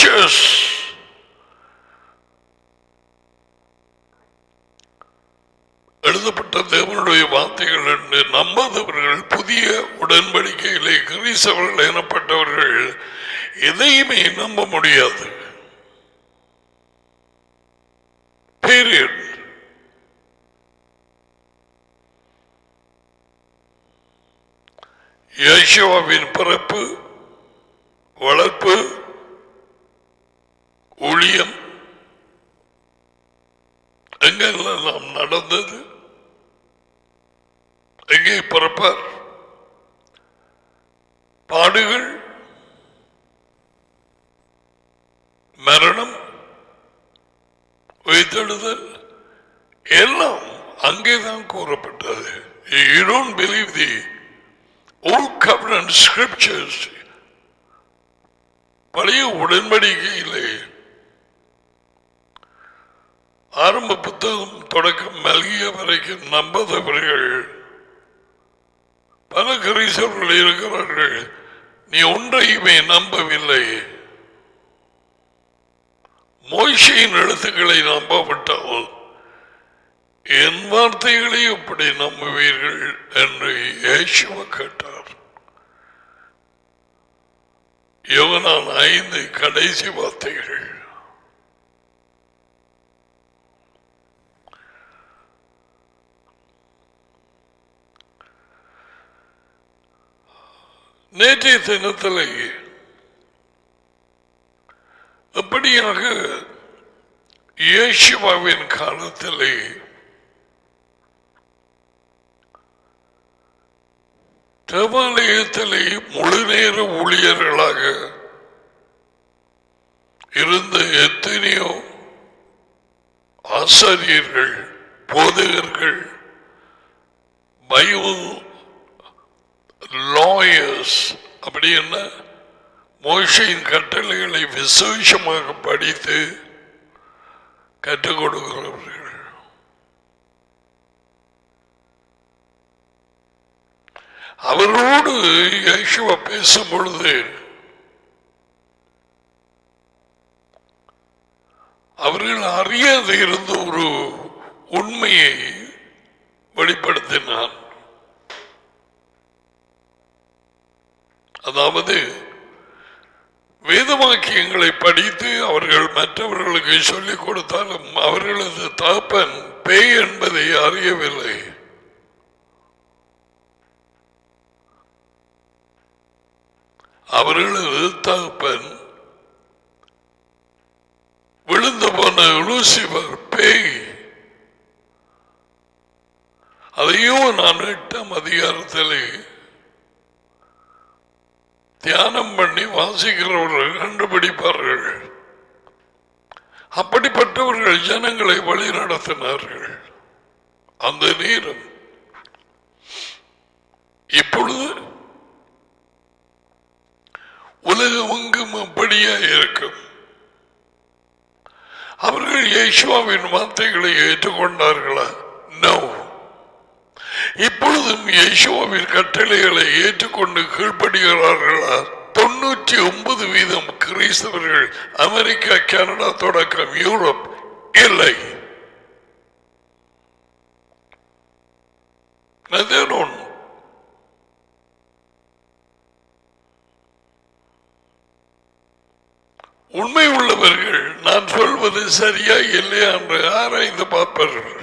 scriptures. எழுதப்பட்ட தேவனுடைய வார்த்தைகள் என்று நம்பாதவர்கள் புதிய உடன்படிக்கையிலே கிறிஸ்தவர்கள் எனப்பட்டவர்கள் எதையுமே நம்ப முடியாது. பீரியட். யேசுவின் பிறப்பு, வளர்ப்பு, ஊழியம் எங்கெல்லாம் நடந்தது, எங்கே பிறப்பார், பாடுகள், மரணம், உயிர்த்தெழுதல் எல்லாம் அங்கேதான் கூறப்பட்டது. You don't believe the old covenant scriptures. பழைய உடன்படிக்கையிலே ஆரம்ப புத்தகம் தொடக்கம் மல்கிய வரைக்கும் நம்பாதவர்கள் பல கிறிஸ்தவர்கள் இருக்கிறார்கள். நீ ஒன்றையுமே நம்பவில்லை. மோசேயின் எழுத்துக்களை நம்பாவிட்டால் என் வார்த்தைகளை எப்படி நம்புவீர்கள் என்று இயேசுவ கேட்டார். யோவான் 5 கடைசி வார்த்தைகள். நேற்றைய தினத்திலே எப்படியாக இயேசுவின் காலத்திலே தேவாலயத்திலே முழு நேர ஊழியர்களாக இருந்த எத்தனையோ ஆசாரியர்கள், போதகர்கள், பைபிள் லாயர்ஸ், அப்படி என்ன மோசேயின் கட்டளைகளை விசேஷமாக படித்து கற்றுக் கொடுக்கிறவர்கள். அவரோடு இயேசுவ பேசும் பொழுது அவர்கள் அறியாது இருந்த ஒரு உண்மையை வெளிப்படுத்தினார். அதாவது வேதவாக்கியங்களை படித்து அவர்கள் மற்றவர்களுக்கு சொல்லிக் கொடுத்தாலும் அவர்களது தகப்பன் பேய் என்பதை அறியவில்லை. அவர்களது தகப்பன் விழுந்து போன லூசிபர் பேய். அதையும் நான் 8ஆம் அதிகாரத்திலே தியானம் பண்ணி வாசிக்கிறவர்கள் கண்டுபிடிப்பார்கள். அப்படிப்பட்டவர்கள் ஜனங்களை வழி நடத்தினார்கள். அந்த நேரம் இப்பொழுது உலகமெங்கும் அப்படியே இருக்கும். அவர்கள் இயேசுவின் வார்த்தைகளை ஏற்றுக்கொண்டார்களா? நோ. இப்பொழுதும் இயேசுவின் கட்டளைகளை ஏற்றுக்கொண்டு கீழ்ப்படுகிறார்களா? 99% கிறிஸ்தவர்கள் அமெரிக்கா, கனடா தொடக்கம் யூரோப் இல்லை. உண்மை உள்ளவர்கள் நான் சொல்வது சரியா இல்லையா என்று ஆராய்ந்து பார்ப்பார்கள்.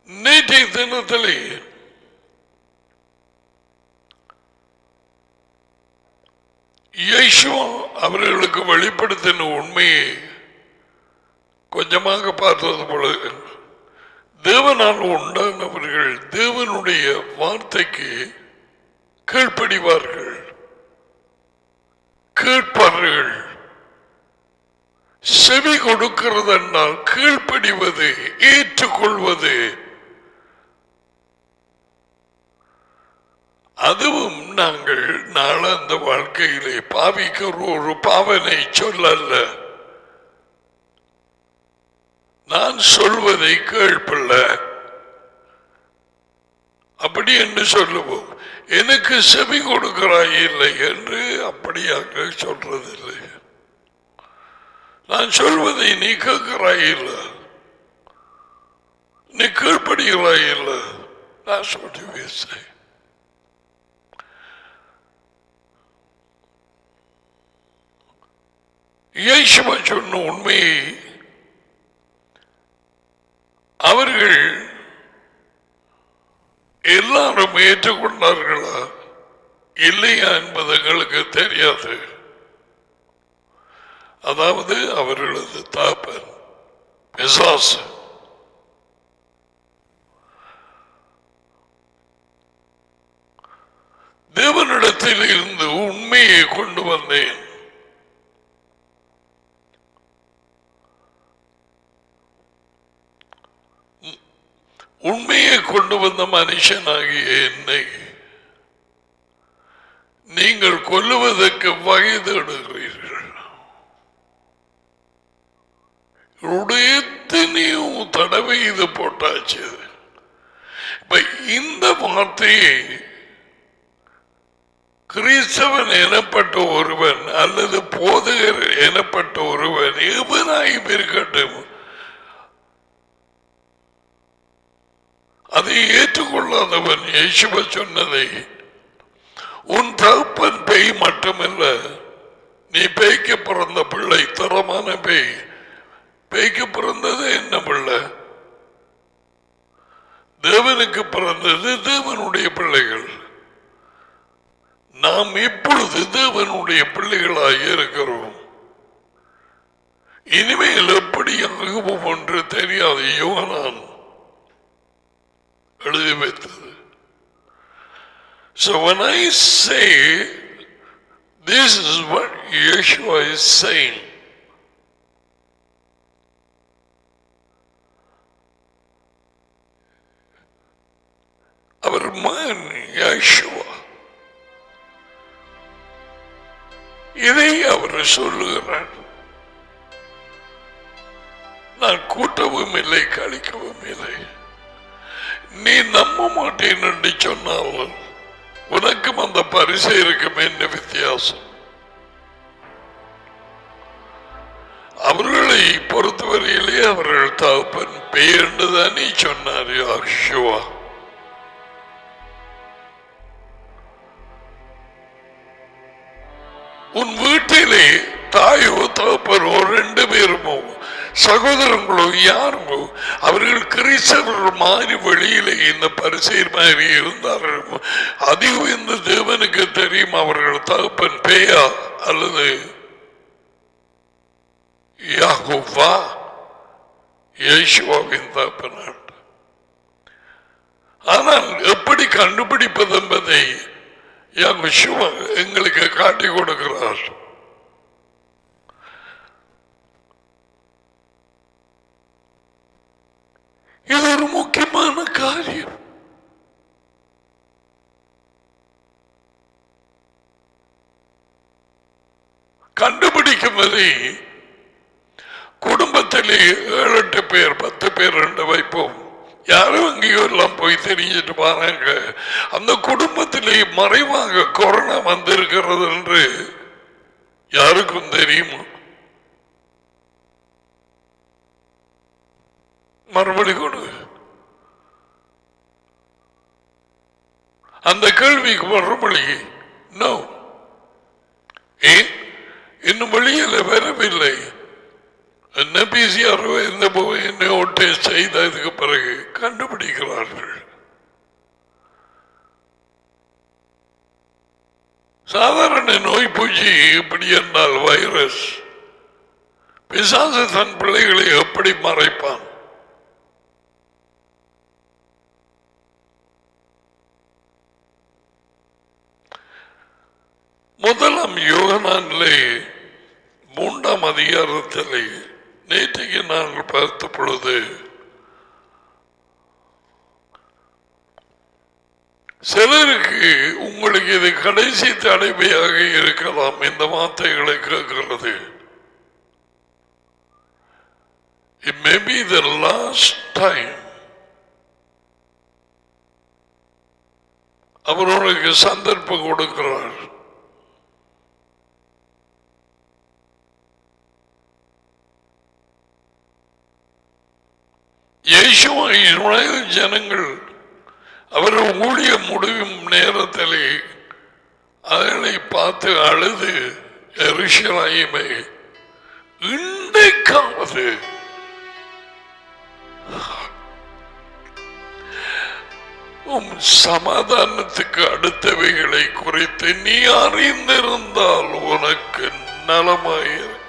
நேற்றைய தினத்திலே இயேசு அவர்களுக்கு வெளிப்படுத்தின உண்மையை கொஞ்சமாக பார்த்தது பொழுது, தேவனால் உண்டானவர்கள் தேவனுடைய வார்த்தைக்கு கீழ்ப்படிவார்கள், கேட்பார்கள். செவி கொடுக்கிறது என்றால் கீழ்ப்படிவது, ஏற்றுக்கொள்வது. அதுவும் நாங்கள் நாளாந்த வாழ்க்கையிலே பாவிக்கிற ஒரு பாவனை சொல்லல்ல. நான் சொல்வதை கேட்பல்ல, அப்படி என்று சொல்லுவோம். எனக்கு செவி கொடுக்கிறாய் இல்லை என்று அப்படியாக சொல்றதில்லை. நான் சொல்வதை நீ கேட்கிறாய் இல்லை, நீ கீழ்ப்படுகிறாய் இல்லை. நான் சொல்லி பேச இயேசுவா சொன்ன உண்மையை அவர்கள் எல்லாரும் ஏற்றுக்கொண்டார்களா இல்லையா என்பது எங்களுக்கு தெரியாது. அதாவது அவர்களது தகப்பன் பிசாசு தேவனிடத்தில் இருந்து உண்மையை கொண்டு வந்தேன். உண்மையை கொண்டு வந்த மனுஷனாகிய என்னை நீங்கள் கொல்லுவதற்கு வகை தேடுகிறீர்கள். எத்தனையும் தடவை இது போட்டாச்சு. இப்ப இந்த வார்த்தையை கிறிஸ்தவன் எனப்பட்ட ஒருவன் அல்லது போதகர் எனப்பட்ட ஒருவன் எவனாயும் இருக்கட்டும், அதை ஏற்றுக்கொள்ளாதவன் இயேசுவா சொன்னதை, உன் தகப்பன் பேய் மட்டுமல்ல, நீ பேய்க்கு பிறந்த பிள்ளை, தரமான பேய். பேய்க்கு பிறந்தது என்ன பிள்ளை? தேவனுக்கு பிறந்தது தேவனுடைய பிள்ளைகள். நாம் இப்பொழுது தேவனுடைய பிள்ளைகளாக இருக்கிறோம். இனிமேல் எப்படி ஆகுவோம் என்று தெரியாது. யோகனான் எழுதி வைத்தது. So when I say this is what Yeshua is saying, அவர் மகன் யேசுவா இதை அவர் சொல்லுகிறார். நான் கூட்டவும் இல்லை, கழிக்கவும் இல்லை. நீ நம்ப மாட்டேன் என்று சொன்னால் உனக்கும் அந்த பரிசு இருக்கும். என்ன வித்தியாசம்? அவர்களை பொறுத்தவரையிலே அவர்கள் தகப்பன் பேர்ந்துதான் நீ சொன்னார் யேசுவா. உன் வீட்டிலே தாயோ தகப்பனோ ரெண்டு பேருமோ சகோதரங்களோ யாருமோ அவர்கள் கிறிஸ்தவர்கள் மாறி வெளியிலே இந்த பரிசெயர் மாதிரி இருந்தார்கள். அதிகம் இந்த தேவனுக்கு தெரியும் அவர்கள் தகப்பன் பேயா அல்லது யெகோவா யேசுவாவின் தகப்பனார். ஆனால் எப்படி கண்டுபிடிப்பது என்பதை யெகோவா எங்களுக்கு காட்டி கொடுக்கிறார். இது ஒரு முக்கியமான காரியம். கண்டுபிடிக்கும் வரை குடும்பத்திலே 7-8 பேர் 10 பேர் ரெண்டு வைப்போம். யாரும் அங்கேயோ எல்லாம் போய் தெரிஞ்சிட்டு பாருங்க. அந்த குடும்பத்திலே மறைவாக கொரோனா வந்திருக்கிறது என்று யாருக்கும் தெரியுமா? மறுபடி கொடு. அந்த கேள்விக்கு மறுபடி நோ. ஏன் இன்னும் வெளியில வரவில்லை? என்ன பிசிஆர் என்ன டெஸ்ட் செய்ததுக்கு பிறகு கண்டுபிடிக்கிறார்கள். சாதாரண நோய் பூச்சி எப்படி என்றால் வைரஸ். பிசாசு தன் பிள்ளைகளை எப்படி மறைப்பான்? முதலாம் யோகனானிலே 3ஆம் அதிகாரத்திலே நேற்றைக்கு நாங்கள் பார்த்த பொழுது சிலருக்கு உங்களுக்கு இது கடைசி தடவையாக இருக்கலாம் இந்த வார்த்தைகளை கேட்கிறது. It may be the last time அவர் உனக்கு சந்தர்ப்பம் கொடுக்கிறார். இயேசுவை ஜனங்கள் அவர் ஊழியம் முடியும் நேரத்திலே அதனை பார்த்து அழுது, எருசலேமே இன்றைக்காவது சமாதானத்துக்கு அடுத்தவைகளை குறித்து நீ அறிந்திருந்தால் உனக்கு நலமாயிருக்கு.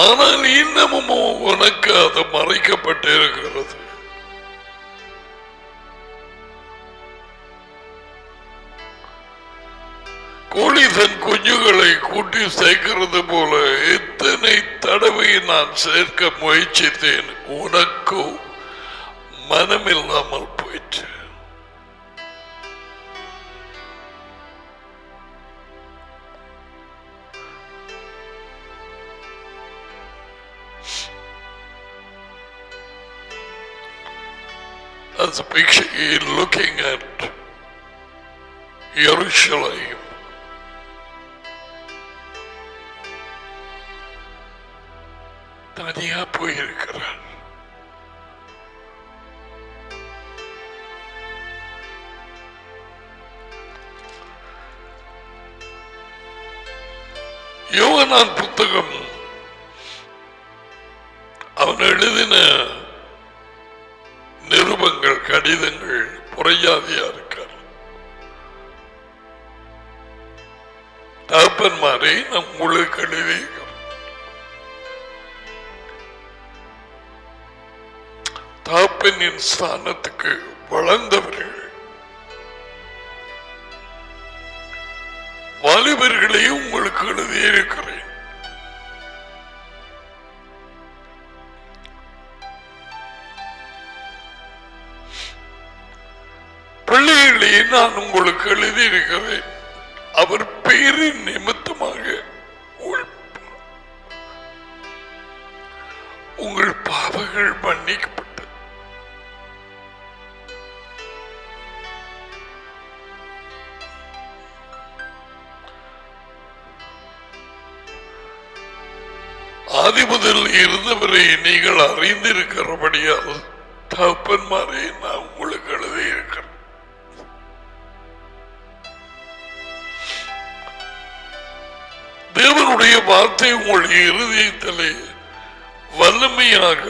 ஆனால் இன்னமும் உனக்கு அது மறைக்கப்பட்டிருக்கிறது. கோழி தன் குஞ்சுகளை கூட்டி சேர்க்கிறது போல எத்தனை தடவை நான் சேர்க்க முயற்சித்தேன், உனக்கு மனமில்லாமல் போயிற்று. That's a picture you're looking at Jerusalem. தனியா போயிருக்கிறார். யோவான் புத்தகம் அவன் எழுதின நிருபங்கள், கடிதங்கள் புறையாதியா இருக்கார். தகப்பன்மாரை நம் உங்களுக்கு எழுதி தகப்பனின் ஸ்தானத்துக்கு வளர்ந்தவர்கள் வாலிபர்களையும் உங்களுக்கு எழுதியிருக்கிறேன். பிள்ளைகளை நான் உங்களுக்கு எழுதியிருக்கிறேன். அவர் பெயரின் நிமித்தமாக உங்கள் பாவங்கள் மன்னிக்கப்பட்ட ஆதி முதல் இருந்தவரை நீங்கள் அறிந்திருக்கிறபடியால் தகப்பன்மாரை நான் உங்களுக்கு எழுதியிருக்கிறேன். தேவனுடைய வார்த்தை உங்களுடைய இருதயத்திலே வல்லமையாக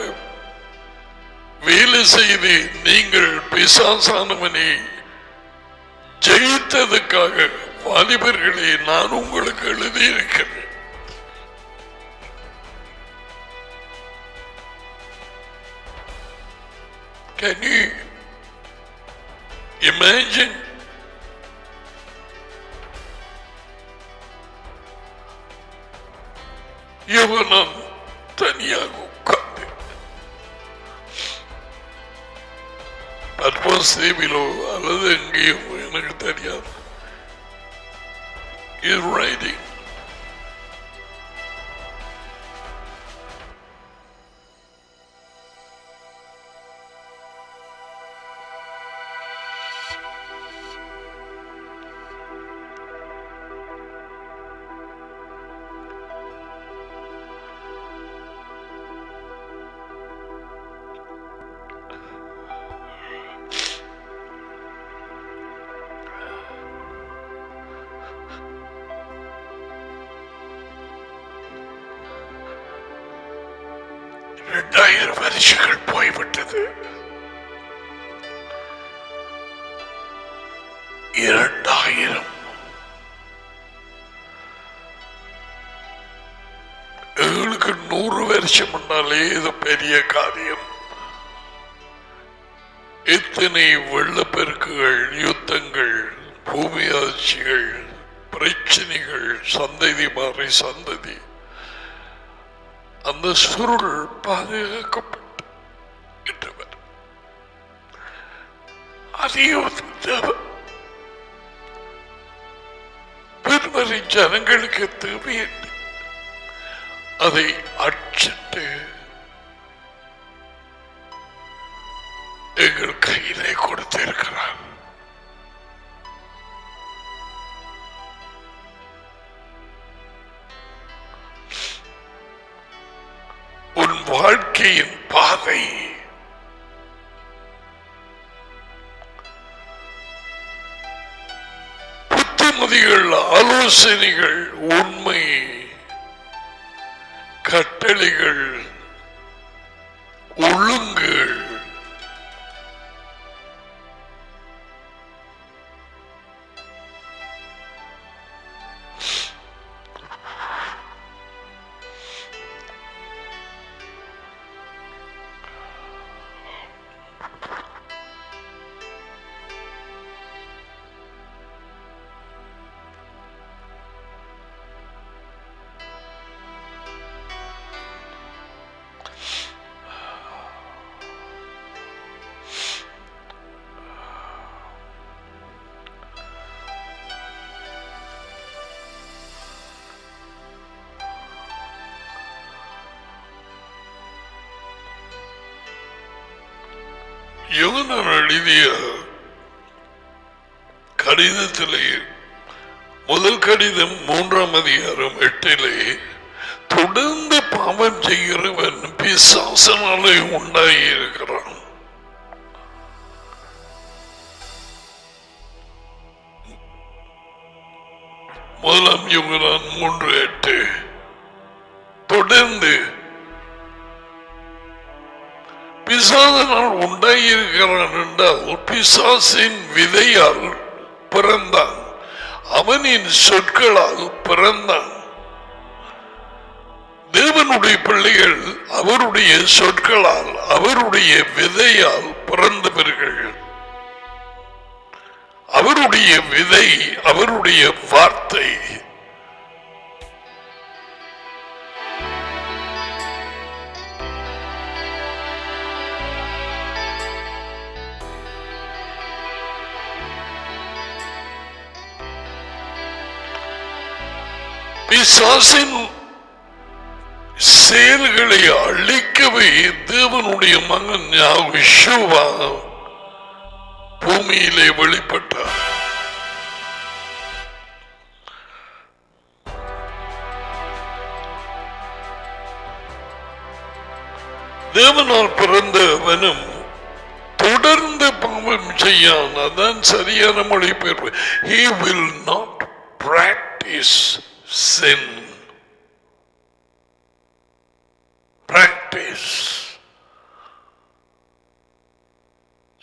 வேலை செய்து நீங்கள் பிசாசானவனை ஜெயித்ததுக்காக வாலிபர்களை நான் உங்களுக்கு எழுதியிருக்கிறேன். Can you imagine? யோவான் தனியாக உட்கார்ந்து பத்மோஸ் தீவிலோ அல்லது எங்கேயும் எனக்கு தெரியாது is writing. வருஷங்கள் போய்விட்டது. 2000 எங்களுக்கு 100 வருஷம் முன்னாலே இது பெரிய காரியம். எத்தனை வெள்ளப்பெருக்குகள், யுத்தங்கள், பூமி அதிர்ச்சிகள், பிரச்சனைகள், சந்ததி மாறி சந்ததி, அந்த சுருள் பாதுகாக்கப்பட்டு பெருமறை ஜனங்களுக்கு தேவையில்லை. அதை அச்சிட்டு எங்கள் கையிலே கொடுத்திருக்கிறார். உன் வாழ்க்கையின் பாதை புத்திமதிகள், ஆலோசனைகள், உண்மை, கட்டளைகள், ஒழுங்குகள் யோவான் எழுதிய கடிதத்திலே முதல் கடிதம் 3ஆம் அதிகாரம் 8 தொடர்ந்து பாவம் செய்கிறவன் பிசாசனாலே உண்டாகி இருக்கிறான். முதலாம் யோவான் 3:8 தொடர்ந்து பிசாசனால் உண்டாயிருக்கிறான் என்றால் பிசாசின் விதையால் பிறந்தான், அவனின் சொற்களால் பிறந்தான். தேவனுடைய பிள்ளைகள் அவருடைய சொற்களால், அவருடைய விதையால் பிறந்தவர்கள். அவருடைய விதை, அவருடைய வார்த்தை. பிசாசின் செயல்களை அழிக்கவே தேவனுடைய மகன் யெகோவா பூமியிலே வெளிப்பட்டார். தேவனால் பிறந்தவனும் தொடர்ந்து பாவம் செய்யான். அதான் சரியான மொழிபெயர்ப்பு. He will not practice sin. Practice.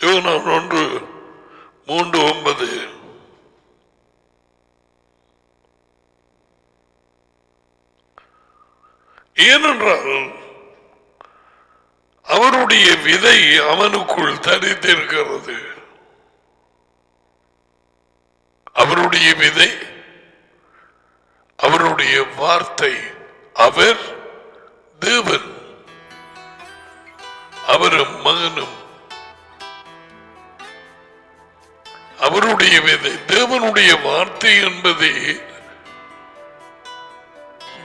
யோவான் 1:3-9 ஏனென்றால் அவருடைய விதை அவனுக்குள் தரித்திருக்கிறது. அவருடைய விதை, அவருடைய வார்த்தை. அவர் தேவன், அவரும் மகனும். அவருடைய விதை, தேவனுடைய வார்த்தை என்பது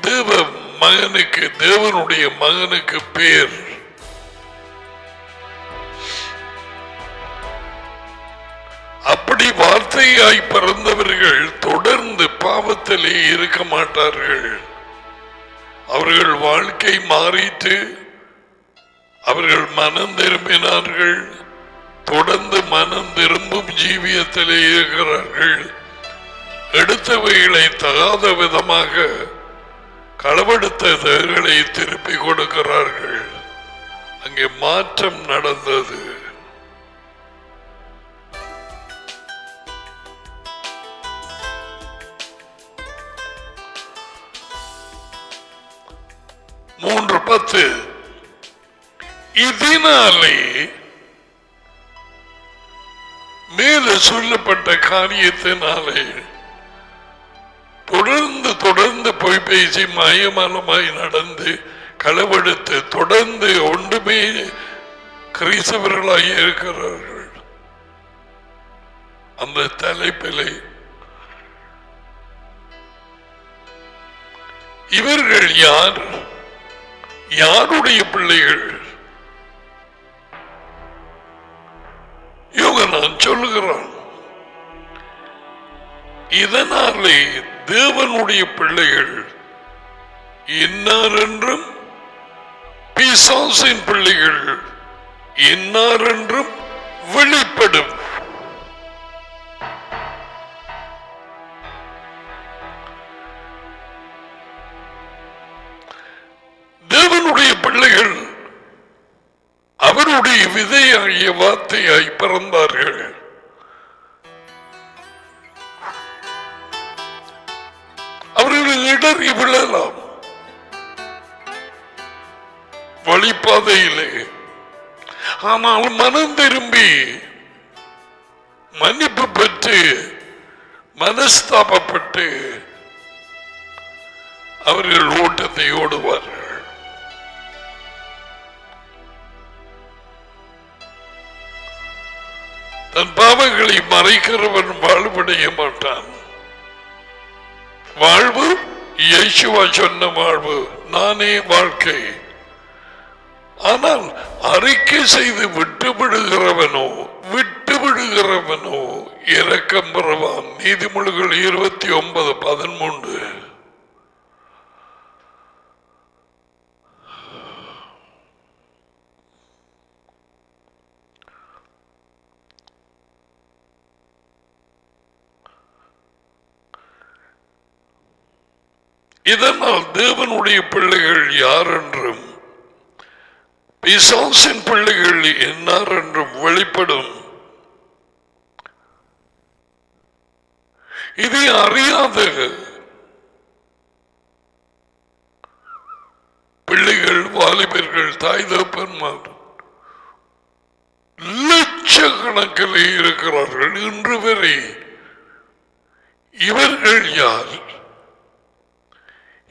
தேவ மகனுக்கு, தேவனுடைய மகனுக்கு பேர். அப்படி வார்த்தையாய் பிறந்தவர்கள் தொடர்ந்து பாவத்திலே இருக்க மாட்டார்கள். அவர்கள் வாழ்க்கை மாறிட்டு அவர்கள் மனம் திரும்பினார்கள். தொடர்ந்து மனம் திரும்பும் ஜீவியத்திலே இருக்கிறார்கள். எடுத்தவைகளை தகாத விதமாக களவெடுத்தவைகளை திருப்பி கொடுக்கிறார்கள். அங்கே மாற்றம் நடந்தது. இதனாலே மேல சொல்லப்பட்ட காரியத்தினாலே தொடர்ந்து போய் பேசி மாயமாலமாய் நடந்து களவெடுத்து தொடர்ந்து ஒன்றுமே கிறிஸ்தவர்களாக இருக்கிறார்கள். அந்த தலைப்பிலே இவர்கள் யார்? யாருடைய பிள்ளைகள்? அவன் சொல்லுகிறான். இதனாலே தேவனுடைய பிள்ளைகள் இன்னார் என்றும் பிசாசின் பிள்ளைகள் இன்னார் என்றும் வெளிப்படும். தேவனுடைய பிள்ளைகள் அவருடைய விதையாகிய வார்த்தையாய் பிறந்தார்கள். அவர்கள் இடறி விழலாம் வழிபாதையிலே. ஆனால் மனம் திரும்பி மன்னிப்பு பெற்று மனஸ்தாபப்பட்டு அவர்கள் ஓட்டத்தை ஓடுவார்கள். தன் பாவங்களை மறைக்கிறவன் வாழ்வடைய மாட்டான். வாழ்வு இயேசுவா சொன்ன வாழ்வு, நானே வாழ்க்கை. ஆனால் அறிக்கை செய்து விட்டுவிடுகிறவனோ இரக்கம் பெறுவான். நீதிமொழிகள் 29:13. இதனால் தேவனுடைய பிள்ளைகள் யார் என்றும் பிசாசின் பிள்ளைகள் என்னார் என்றும் வெளிப்படும். இதை அறியாத பிள்ளைகள், வாலிபர்கள், தாய் தகப்பன்மார் லட்சக்கணக்கில் இருக்கிறார்கள் இன்று வரை. இவர்கள் யார்?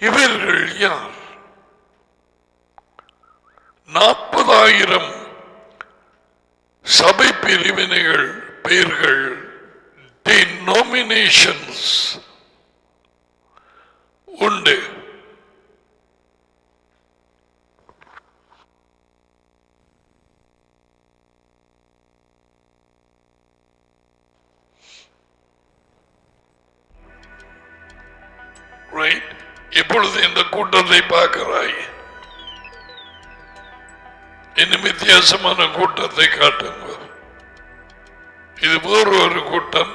இவர்கள் யார்? 40,000 சபை பிரிவினைகள், பெயர்கள், டினோமினேஷன்ஸ் உண்டு. ரைட்? இப்பொழுது இந்த கூட்டத்தை பார்க்கிறாய். இன்னும் வித்தியாசமான கூட்டத்தை காட்டுங்க. இது வேறு ஒரு கூட்டம்.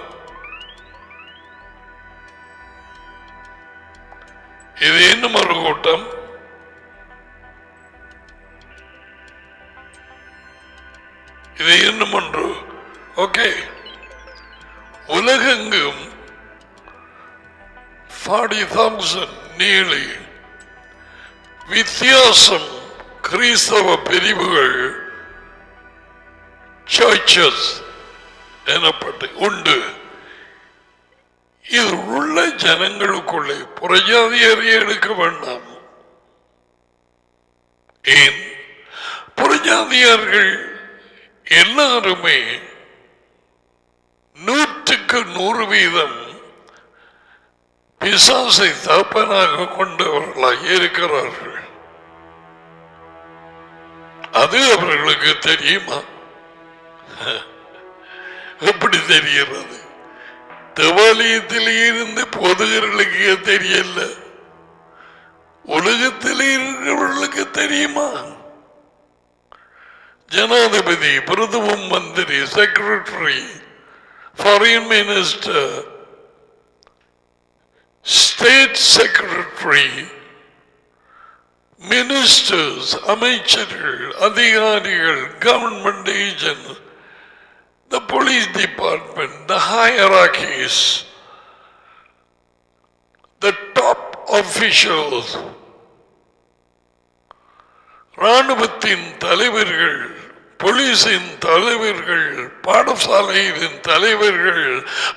இது இன்னும் ஒரு கூட்டம். இது இன்னும் ஒன்று. ஓகே, உலகெங்கும் 40,000 நீளி வித்தியாசம் கிறிஸ்தவ பிரிவுகள் சர்ச்சஸ் எனப்பட்டு உண்டு. இது உள்ள ஜனங்களுக்குள்ளே புறஜாதியரை எடுக்க வேண்டாம். ஏன்? புறஜாதியர்கள் எல்லாருமே 100% பிசாசை தகப்பனாக கொண்டவர்களாக இருக்கிறார்கள். அது அவர்களுக்கு தெரியுமா? எப்படி தெரிகிறது? தேவாலயத்தில் இருந்து போதுகிறவர்களுக்கு தெரியல, உலகத்தில் இருக்கிறவர்களுக்கு தெரியுமா? ஜனாதிபதி, பிரதம மந்திரி, secretary, foreign minister, state secretary, ministers, அமைச்சர்கள், அதிகாரிகள், government agent, the police department, the hierarchies, the top officials, ராணுவத்தின் தலைவர்கள், போலீசின் தலைவர்கள், பாடசாலையின் தலைவர்கள்,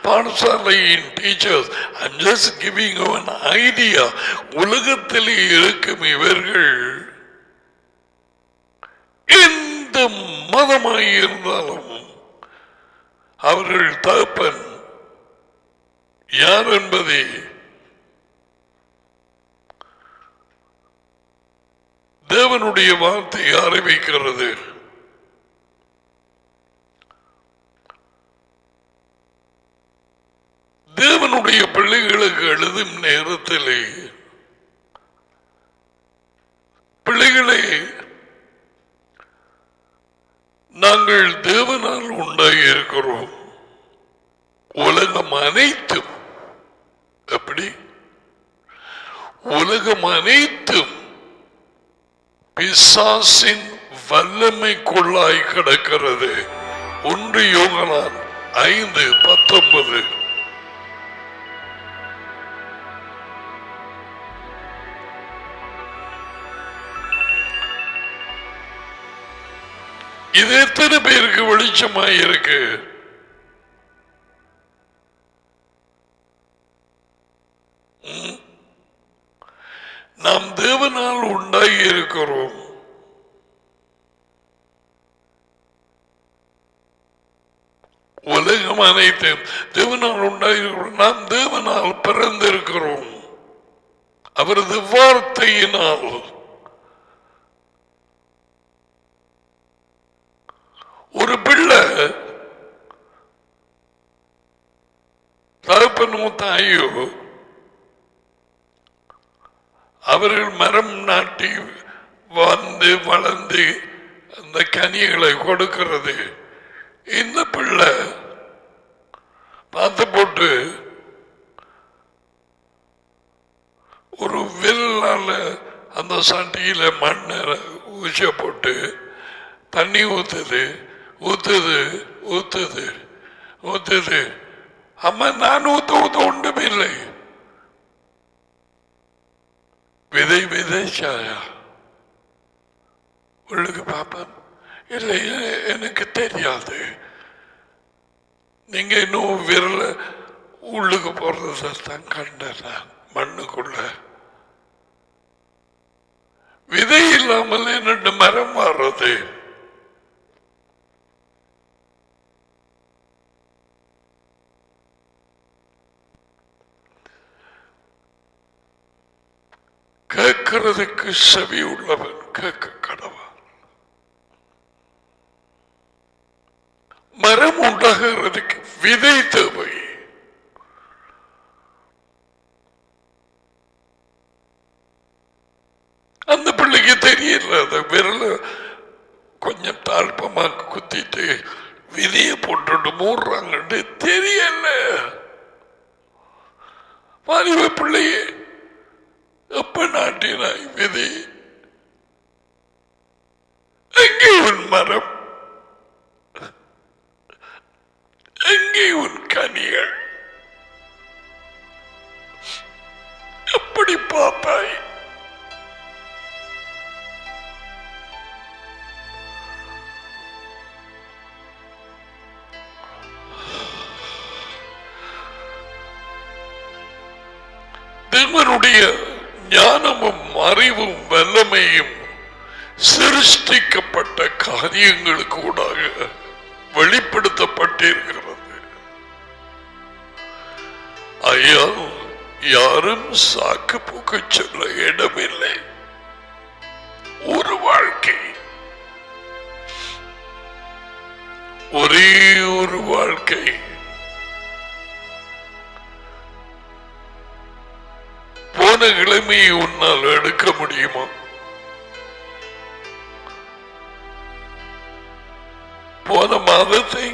பாடசாலையின் teachers. I'm just giving you an idea. உலகத்திலே இருக்கும் இவர்கள் எந்த மதமாய் இருந்தாலும் அவர்கள் தகப்பன் யார் என்பதை தேவனுடைய வார்த்தை அறிவிக்கிறது. தேவனுடைய பிள்ளைகளுக்கு எழுதும் நேரத்திலே பிள்ளைகளே நாங்கள் தேவனால் உண்டாகி இருக்கிறோம். உலகம் அனைத்தும் எப்படி உலகம் அனைத்தும் பிசாசின் வல்லமைக்குள்ளாய் கிடக்கிறது. 1 யோகனான் 5:19. இது எத்தனை பேருக்கு வெளிச்சமாய் இருக்கு? நாம் தேவனால் உண்டாகி இருக்கிறோம். உலகம் அனைத்தும் தேவனால் உண்டாகி நாம் தேவனால் பிறந்திருக்கிறோம். அவரது வார்த்தையினால். ஒரு பிள்ளை தகப்பனோ தாயோ அவர்கள் மரம் நாட்டி வந்து வளர்ந்து அந்த கனிகளை கொடுக்கிறது. இந்த பிள்ளை பார்த்து போட்டு ஒரு விரலால அந்த சட்டியில மண்ணை ஊச போட்டு தண்ணி ஊத்துது ஊத்துது ஊத்துது ஊத்துது. அம்மா நான் ஊத்த ஊத்த ஒன்றுமே இல்லை. விதை விதைச்சாயா உள்ளுக்கு பாப்பன் இல்லை எனக்கு தெரியாது. நீங்க இன்னும் விரல உள்ளுக்கு போறதான் கண்டன மண்ணுக்குள்ள. விதை இல்லாமல் என்னென்ன மரம் மாறுறது? கேட்கிறதுக்கு செவி உள்ளவன் கேட்க கடவன். மரம் உண்டாகிறதுக்கு விதை தேவை. அந்த பிள்ளைக்கு தெரியல. அந்த விரல கொஞ்சம் தாழ்பமா குத்திட்டு விதைய போட்டு மூடுறாங்க தெரியல. வாலிப பிள்ளையே எப்ப நாட்டினாய் விதை? எங்கே உன் மரம்? எங்கே உன் கனிகள்? எப்படி பார்ப்பாய்? தேவனுடைய ஞானமும் அறிவும் வல்லமையும் சிருஷ்டிக்கப்பட்ட காரியங்களுக்கு கூடாக வெளிப்படுத்தப்பட்டிருக்கிறது. ஐயா யாரும் சாக்கு போக்கு சொல்ல இடமில்லை. ஒரு வாழ்க்கை, ஒரே ஒரு வாழ்க்கை. போன கிழமையை உன்னால் எடுக்க முடியுமா? போன மாதத்தை,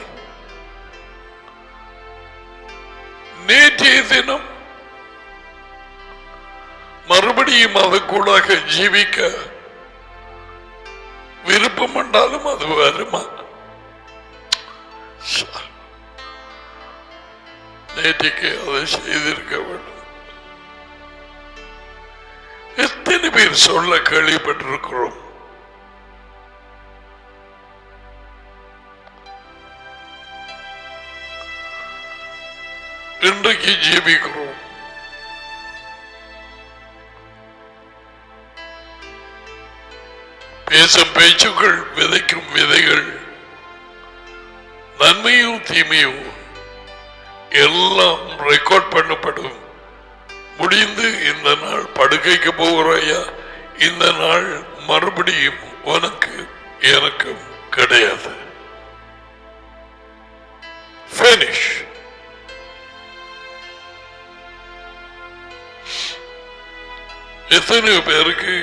நேற்றைய தினம் மறுபடியும் அதற்குள்ளாக ஜீவிக்க விருப்பம் என்றாலும் அது வருமா? நேற்றைக்கு அதை செய்திருக்க வேண்டும். எத்தனை பேர் சொல்ல கேள்விப்பட்டிருக்கிறோம். இன்றைக்கு ஜீவிக்கிறோம். பேசும் பேச்சுக்கள் விதைக்கும் விதைகள், நன்மையும் தீமையும் எல்லாம் ரெக்கார்ட் பண்ணப்படும். முடிந்து இந்த நாள் படுக்கைக்கு போகிறாயா, இந்த நாள் மறுபடியும் உனக்கு எனக்கும் கிடையாது. Finish. எத்தனையோ பேருக்கு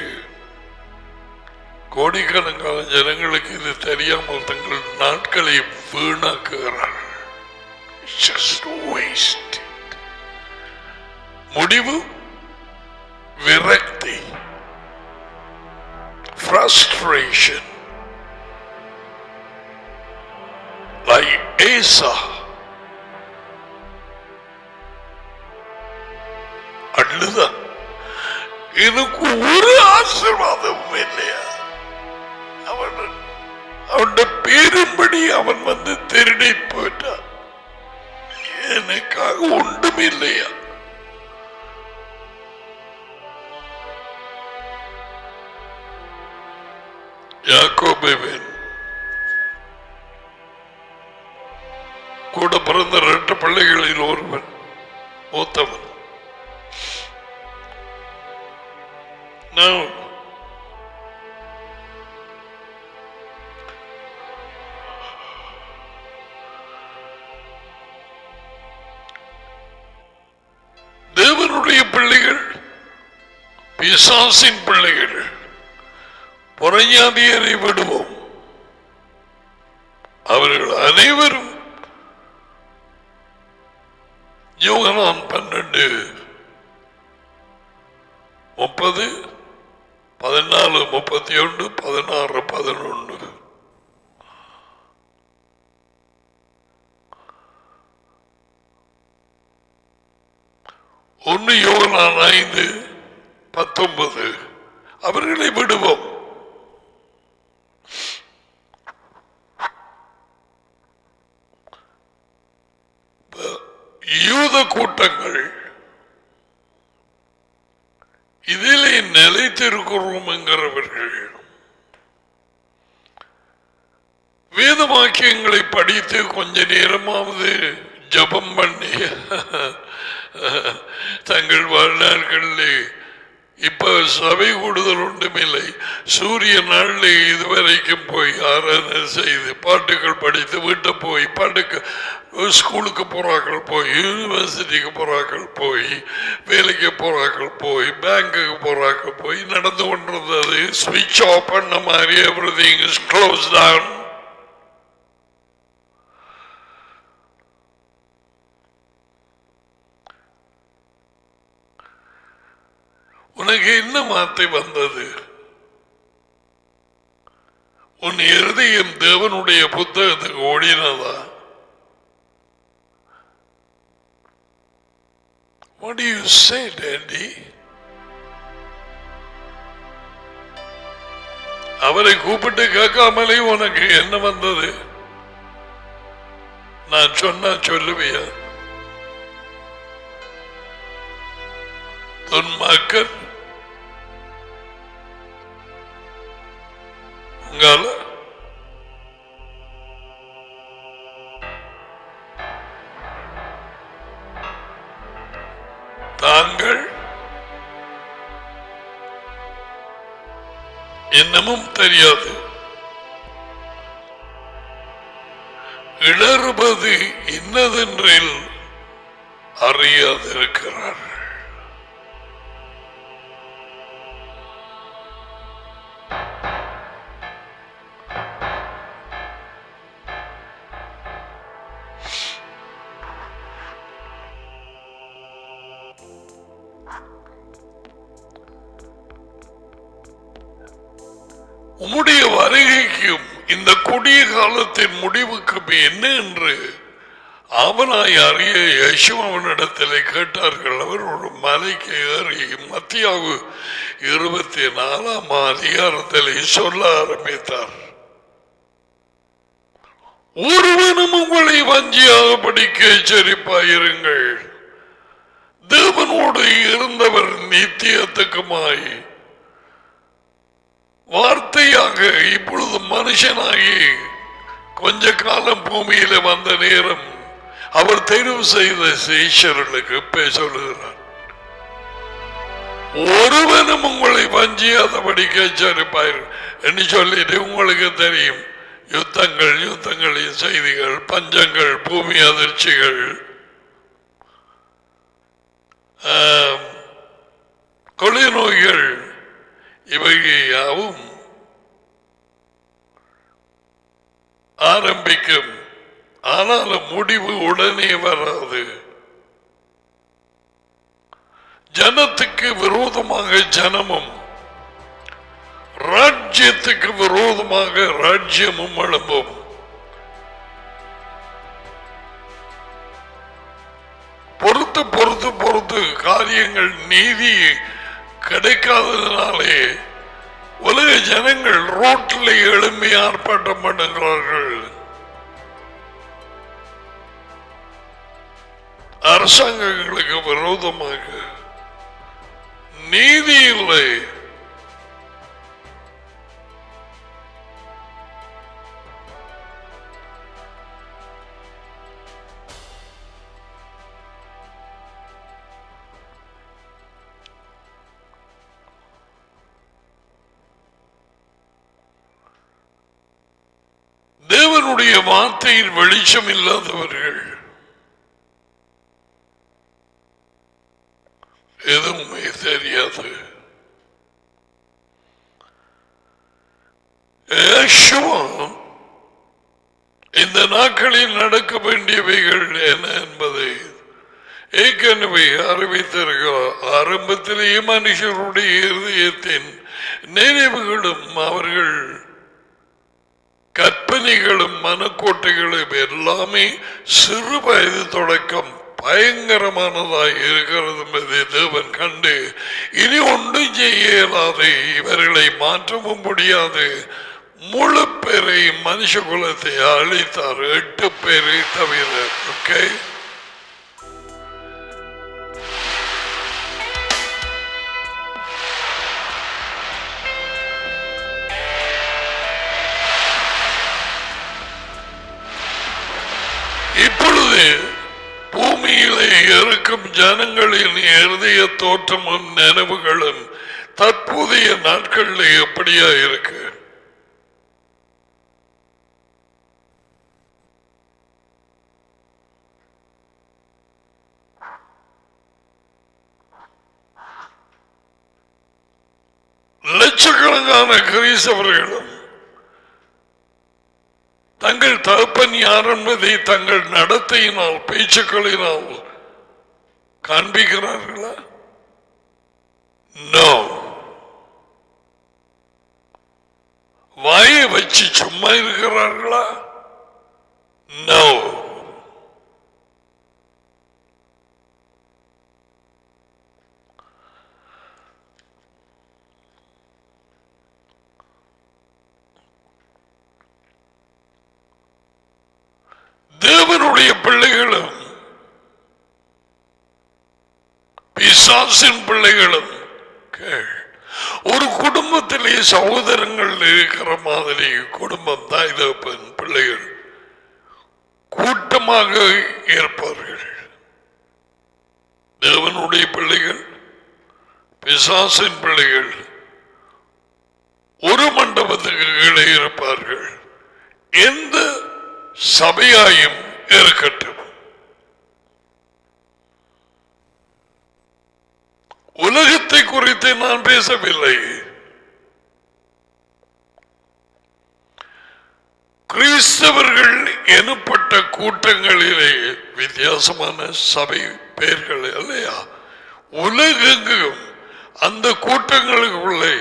கோடிக்கணக்கான ஜனங்களுக்கு இது தெரியாமல் தங்கள் நாட்களை வீணாக்குகிறார்கள். முடிவு விரக்தி, frustration, like Asa. அழுதான், எனக்கு ஒரு ஆசீர்வாதமும் இல்லையா? அவனுடைய பேரும்படி அவன் வந்து திருடி போயிட்டான். எனக்காக ஒன்றும் இல்லையா? யாக்கோபேவன் கூட பிறந்த 2 பிள்ளைகளில் ஒருவன், மூத்தவன். தேவனுடைய பிள்ளைகள், பிசாசின் பிள்ளைகள், புறஞாதியரை விடுவோம். அவர்கள் அனைவரும் யோகனான் 12:30, 14, 31, 16, 11. ஒன்று யோகனான் 5:19. அவர்களை விடுவோம். யூத கூட்டங்கள் இதிலே நிலைத்திருக்கிறோம் என்கிறவர்கள் வேத வாக்கியங்களை படித்து கொஞ்ச நேரமாவது ஜபம் பண்ணி தங்கள் வாழ்நாட்களிலே இப்ப சபை கூடுதல் ஒன்றுமில்லை. சூரிய நாளில் இதுவரைக்கும் போய் ஆராதனை செய்து பாட்டுகள் படித்து வீட்டை போய் பாட்டுக்கு ஸ்கூலுக்கு போறாக்கள் போய் யூனிவர்சிட்டிக்கு போறாக்கள் போய் வேலைக்கு போறாக்கள் போய் பேங்குக்கு போறாக்கள் போய் நடந்து கொண்டிருந்தது. ஸ்விட்ச் ஆஃப் பண்ண மாதிரி எவ்ரிதிங் இஸ் க்ளோஸ் டவுன். உனக்கு என்ன மாத்தை வந்தது? உன் இருதயம் தேவனுடைய புத்தகத்துக்கு ஓடினதா? What do you say, Daddy? அவரை கூப்பிட்டு கேட்காமலே உனக்கு என்ன வந்தது? நான் சொன்னா சொல்லுவியா? துன்மார்க்கர் உங்கால தாங்கள் என்னமும் தெரியாது இடறுபது இன்னதென்றில் அறியாதிருக்கிறார்கள். உம்முடைய வருகைக்கும் இந்த கொடிய காலத்தின் முடிவுக்கு என்ன என்று அவனாய் அறிய யெஷுவாவினிடத்திலே கேட்டார்கள். அவர் ஒரு மலைக்கு ஏறி மத்தியாவு 24 அதிகாரத்திலே சொல்ல ஆரம்பித்தார். ஒருவனும் உங்களை வஞ்சியாதபடிக்கு எச்சரிப்பாயிருங்கள். தேவனோடு இருந்தவர் நித்தியத்துக்குமாய் வார்த்தையாக இப்பொழுது மனுஷனாகி கொஞ்ச காலம் பூமியில வந்த நேரம் அவர் தெரிவு செய்த சீஷர்களுக்கு சொல்லுகிறார். ஒருவனும் உங்களை வஞ்சியாதபடிக்கு எச்சரிப்பார்கள் என்று சொல்லிட்டு உங்களுக்கு தெரியும். யுத்தங்களின் செய்திகள், பஞ்சங்கள், பூமி அதிர்ச்சிகள், கொள்ளை நோய்கள் இவையாவும் ஆரம்பிக்கும். ஆனாலும் முடிவு உடனே வராது. ஜனத்துக்கு விரோதமாக ஜனமும், ராஜ்யத்துக்கு விரோதமாக ராஜ்யமும் எழும்பும். பொறுத்து பொறுத்து பொறுத்து காரியங்கள் நீதி கிடைக்காததினாலே உலக ஜனங்கள் ரோட்டில் எழும்பி ஆர்ப்பாட்டம் பண்ணுகிறார்கள். அரசாங்கங்களுக்கு விரோதமாக. நீதி இல்லை. தேவனுடைய வார்த்தையில் வெளிச்சம் இல்லாதவர்கள் எதுவுமே தெரியாது. இந்த நாட்களில் நடக்க வேண்டியவைகள் என்ன என்பதை ஏற்கனவே அறிவித்திருக்கிறார். ஆரம்பத்திலேயே மனுஷருடைய இருதயத்தின் நினைவுகளும் அவர்கள் கற்பனைகளும் மனக்கோட்டைகளும் எல்லாமே சிறு வயது தொடக்கம் பயங்கரமானதாய் இருக்கிறது என்பதை தேவன் கண்டு இனி ஒன்றும் செய்ய இயலாது, இவர்களை மாற்றவும் முடியாது. முழு பேரை மனுஷ குலத்தை அழித்தார், 8 பேரை தவிர. ஓகே, இப்பொழுது பூமியிலே இருக்கும் ஜனங்களின் இருதய தோற்றமும் நினைவுகளும் தற்போதைய நாட்களில் எப்படியா இருக்கு? லட்சக்கணக்கான கிறிஸ்தவர்களும் தங்கள் தகப்பன் யார் என்பதை தங்கள் நடத்தையினால் பேச்சுக்களினால் காண்பிக்கிறார்களா? நோ. வாயை வச்சு சும்மா இருக்கிறார்களா? நோ. தேவனுடைய பிள்ளைகளும் பிசாசின் பிள்ளைகளும் ஒரு குடும்பத்திலே சகோதரங்கள் இருக்கிற மாதிரி, குடும்பம் தாய் தகப்பன் பிள்ளைகள் கூட்டமாக இருப்பார்கள். தேவனுடைய பிள்ளைகள் பிசாசின் பிள்ளைகள் ஒரு மண்டபத்துக்கு கீழே இருப்பார்கள். எந்த சபையாயும் இருக்கட்டும், உலகத்தை குறித்து நான் பேசவில்லை. கிறிஸ்தவர்கள் எனப்பட்ட கூட்டங்களிலே வித்தியாசமான சபை பெயர்கள் இல்லையா? உலகெங்கும் அந்த கூட்டங்களுக்குள்ளே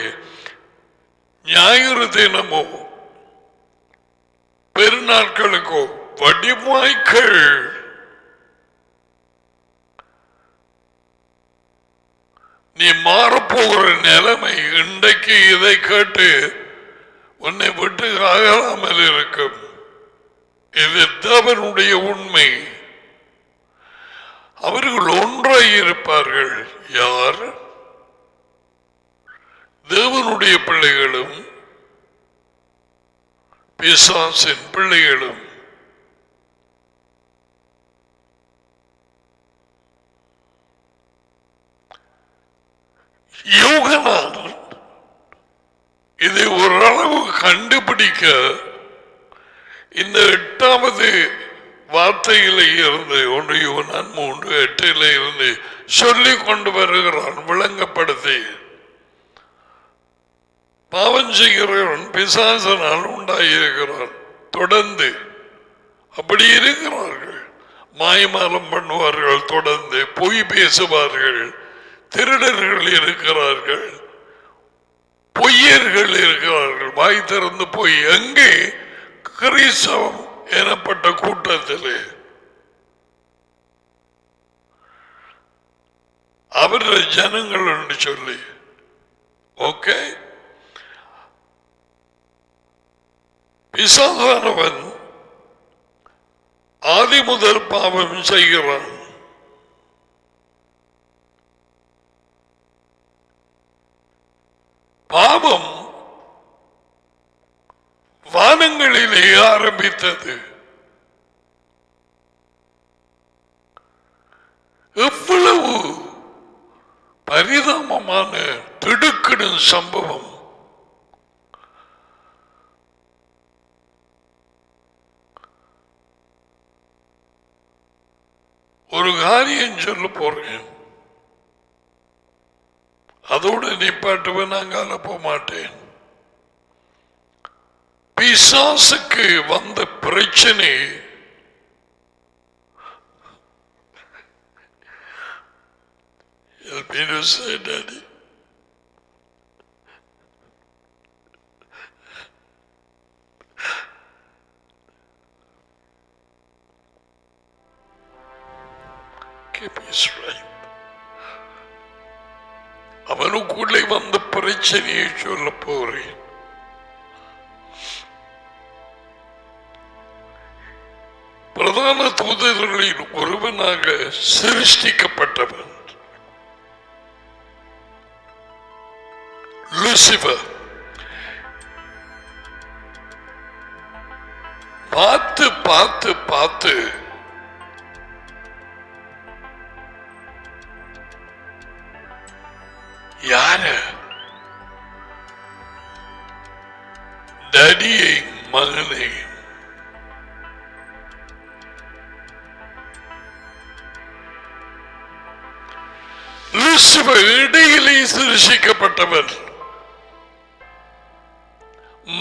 ஞாயிறு தினமோ பெருநாட்களுக்கோ வடிவாய்கள் நீ மாறப்போகிற நிலைமை இன்றைக்கு இதை கேட்டு உன்னை விட்டு ஆகலாமல் இருக்கும். இது தேவனுடைய உண்மை. அவர்கள் ஒன்றாய் இருப்பார்கள். யார்? தேவனுடைய பிள்ளைகளும் பிசாசின் பிள்ளைகளும். யோகனான் இதை ஓரளவு கண்டுபிடிக்க இந்த 8வது வார்த்தையிலே இருந்து 1 யோவான் 3:8 இருந்து சொல்லிக் கொண்டு வருகிறான், விளங்கப்படுத்தி. பாவம் செய்கிறவன் பிசாசனால் உண்டாயிருக்கிறான். தொடர்ந்து அப்படி இருக்கிறார்கள். மாயமாலம் பண்ணுவார்கள், தொடர்ந்து பொய் பேசுவார்கள், திருடர்கள் இருக்கிறார்கள், பொய்யர்கள் இருக்கிறார்கள். வாய் திறந்து பொய். எங்கே? கிறிஸ்தவம் எனப்பட்ட கூட்டத்திலே அவர்கள் ஜனங்கள் என்று சொல்லி. ஓகே, பிசாசானவன் ஆதி முதல் பாவம் செய்கிறான். பாவம் வானங்களிலே ஆரம்பித்தது. எவ்வளவு பரிதாபமான திடுக்கிடும் சம்பவம். ஒரு காரியம் சொல்ல போறேன், அதோடு நிப்பாட்டுவேன், நாங்கால போக மாட்டேன். பிசாசுக்கு வந்த பிரச்சனை Daddy. Keep his right. அவனுக்குள்ளே வந்த பிரச்சனையை சொல்ல போறேன். பிரதான தூதர்களில் ஒருவனாக சிருஷ்டிக்கப்பட்டவன் லூசிபர். பார்த்து பார்த்து பார்த்து யாரு டேடியை மகனை லூசிபர் இடையிலே சிருஷிக்கப்பட்டவர்.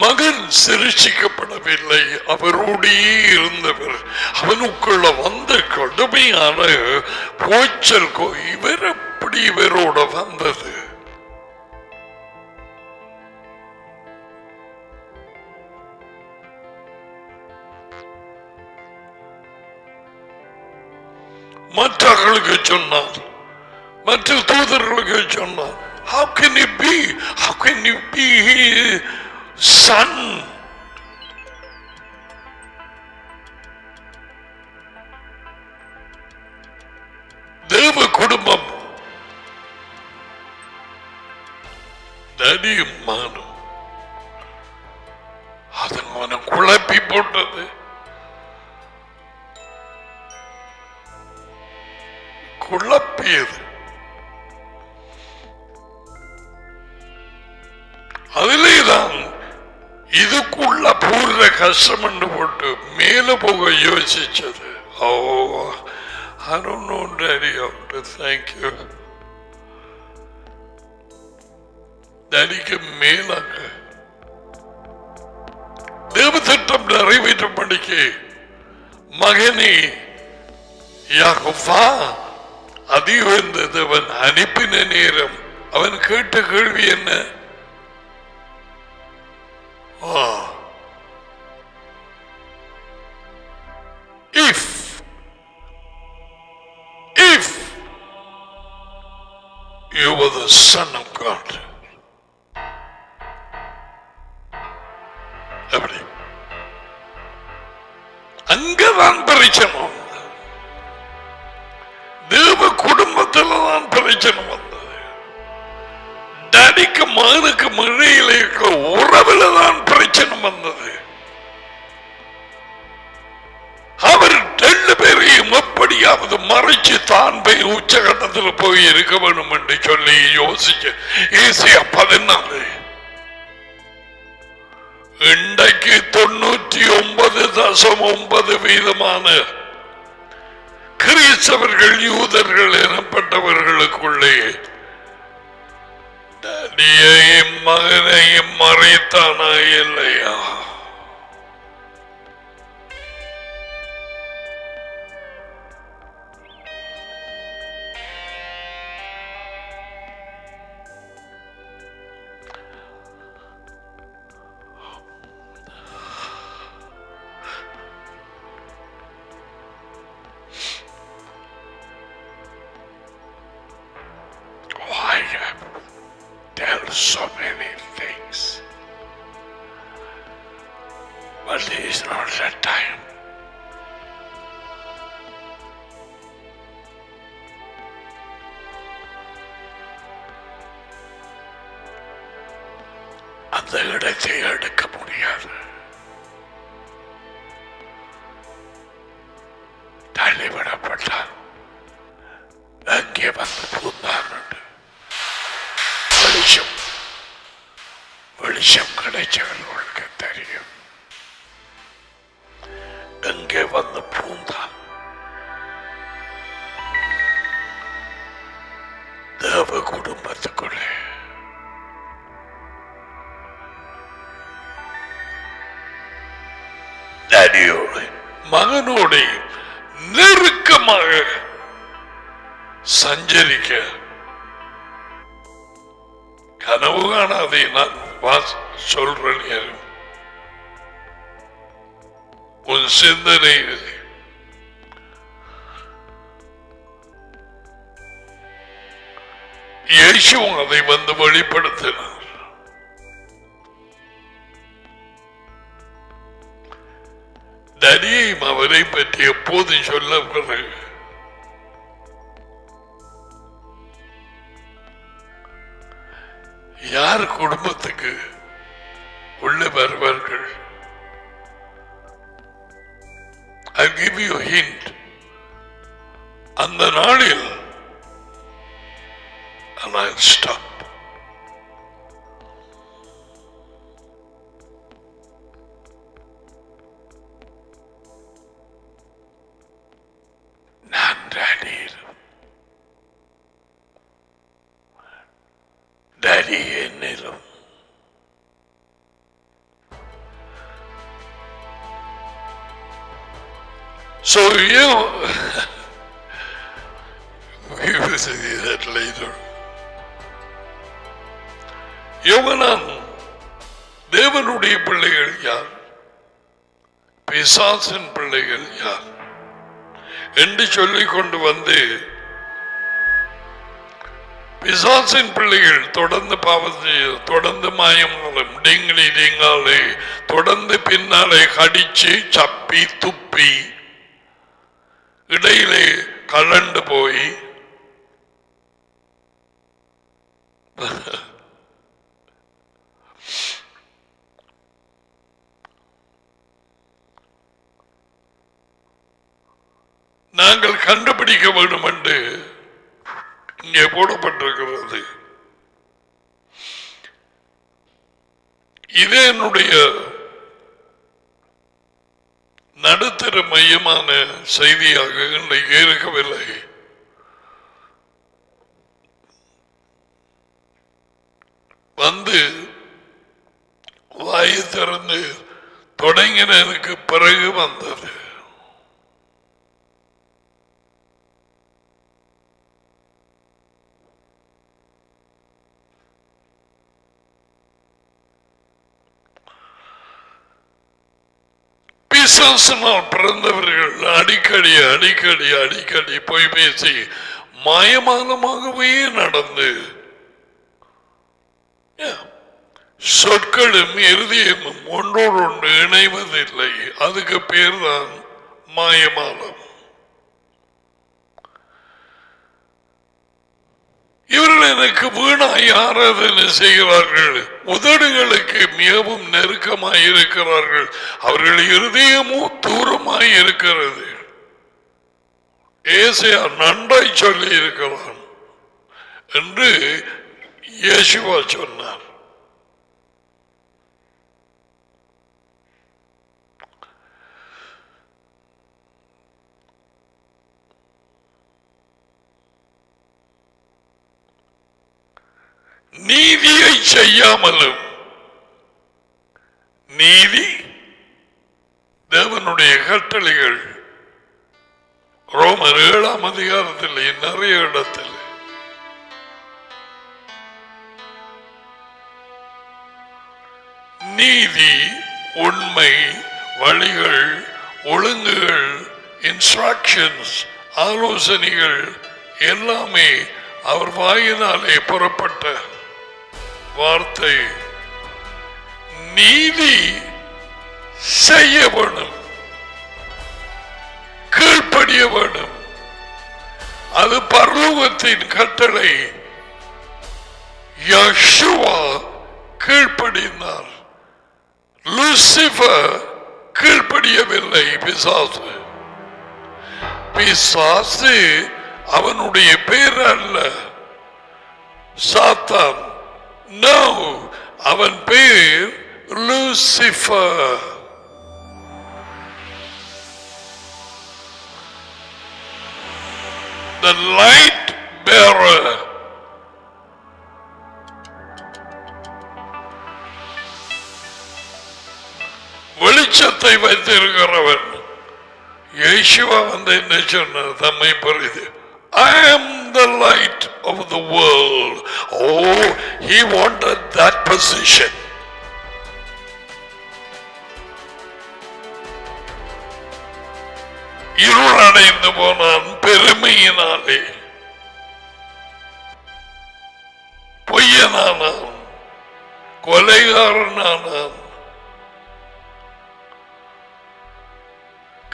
மகன் சிருஷிக்கப்படவில்லை, அவரோடே இருந்தவர். அவனுக்குள்ள வந்த கடுமையான போச்சல். இவர் எப்படி இவரோட வந்தது? மற்றவர்களுக்கு சொன்னார், மற்ற தூதர்களுக்கு சொன்னார், how can it be? How can you be his son? தேவ குடும்பம் டேடியும் மகனும். அதன் மனம் குழப்பி போட்டது. குழப்பியது. அதிலேதான் இதுக்குள்ள பூர்ண கஷ்டம் என்று போட்டு மேல போக யோசிச்சது. ஓ, I don't know, Daddy, how to thank you. Daddyக்கு மேலாக தேவ திட்டம் நிறைவேற்றப்படிக்கு மகனே யெகோவா அதிவந்த தேவன் அனுப்பின நேரம் அவன் கேட்ட கேள்வி என்ன? If you were the Son of God, எப்படி? அங்கதான் பிரச்சனை. தேவ குடும்பத்தில் தான் பிரச்சனை வந்தது. டாடிக்கு மகனுக்கு இடையில இருக்கிற உறவில் தான் பிரச்சனை வந்தது. அவர் 2 பேரையும் எப்படியாவது மறைச்சு தான் போய் உச்சகட்டத்தில் போய் இருக்க வேண்டும் என்று சொல்லி யோசிச்சு ஏசியா 14 இன்றைக்கு 99.9% கிறிஸ்தவர்கள் யூதர்கள் எனப்பட்டவர்களுக்குள்ளே டேடியையும் மகனையும் மறைத்தானா இல்லையா? So many things, but it is not that time. அந்த இடத்தை எடுக்க முடியாது. தள்ளிவிடப்பட்டார். அங்கே வந்து பூந்தான் வெளிச்சம் வெளிச்சம் கிடைச்சவர்களுக்கு தெரியும். எங்கே வந்து பூந்தான் தேவ குடும்பத்துக்குள்ளே. டேடியோடு மகனோடு நெருக்கமாக சஞ்சரிக்க கனவு காணாதே. நான் சொல்றேன், உன் சிந்தனை இயேசுவும் அதை வந்து வெளிப்படுத்தினார். டேடியையும் அவரை பற்றி எப்போதும் சொல்ல பிறகு யார் குடும்பத்துக்கு உள்ள வருவார்கள்? I'll give you a hint. அந்த நாளில் and I'll stop. நான் டேடியில் டேடி என்னிலும் so you we will see that later. யோவான் தேவனுடைய பிள்ளைகள் யார், பிசாசின் பிள்ளைகள் யார் என்று சொல்லிக் கொண்டு வந்து பிசாசின் பிள்ளைகள் தொடர்ந்து பாவத்தை, தொடர்ந்து மாயமாலும் டிங்கிலி டிங்காலே, தொடர்ந்து பின்னாலே கடிச்சு சப்பி துப்பி இடையிலே கலண்டு போய் நாங்கள் கண்டுபிடிக்க வேண்டும் என்று இங்கே போடப்பட்டிருக்கிறது. இது என்னுடைய நடுத்தர மையமான செய்தியாக இன்றைக்கு இருக்கவில்லை. வந்து வாய் திறந்து தொடங்கினதுக்கு பிறகு வந்தது. பிசாசினால் பிறந்தவர்கள் அடிக்கடி அடிக்கடி அடிக்கடி போய் பேசி மாயமானமாகவே நடந்து சொற்களும் இருதயமும் ஒன்றோடு ஒன்று இணைவதில்லை. அதுக்கு பேர் தான் மாயமானம். இவர்கள் எனக்கு வீணாய் ஆராதனை செய்கிறார்கள், உதடுகளுக்கு மிகவும் நெருக்கமாய் இருக்கிறார்கள், அவர்கள் இருதயமோ தூரமாய் இருக்கிறது. ஏசாயா நன்றாய் சொல்லி இருக்கிறான் என்று இயேசுவா சொன்னார். நீதியை செய்யாமலும், நீதி தேவனுடைய கட்டளைகள் ரோமர் 7ஆம் அதிகாரத்தில் நிறைய இடத்தில் நீதி, உண்மை, வழிகள், ஒழுங்குகள், இன்ஸ்ட்ரக்ஷன்ஸ், ஆலோசனைகள் எல்லாமே அவர் வாயினாலே புறப்பட்ட வார்த்தை. நீதி செய்ய வேணும், கீழ்ப்படிய வேணும். அது பரலோகத்தின் கட்டளை. யெஷுவா கீழ்ப்படினார், லூசிபர் கீழ்ப்படியவில்லை. பிசாசு பிசாசு அவனுடைய பேர் அல்ல, சாத்தான். நோ, அவன் பேர் லூசிபர். The light bearer. வெளிச்சத்தை வைத்திருக்கிறவன். யேசுவா வந்து என்ன சொன்னார்? தம்மை பரிது, I am the light of the world. Oh, he wanted that position. இருளடைந்து போனான் பெருமையினாலே, பொய்யனானான், கொலைகாரனானான்,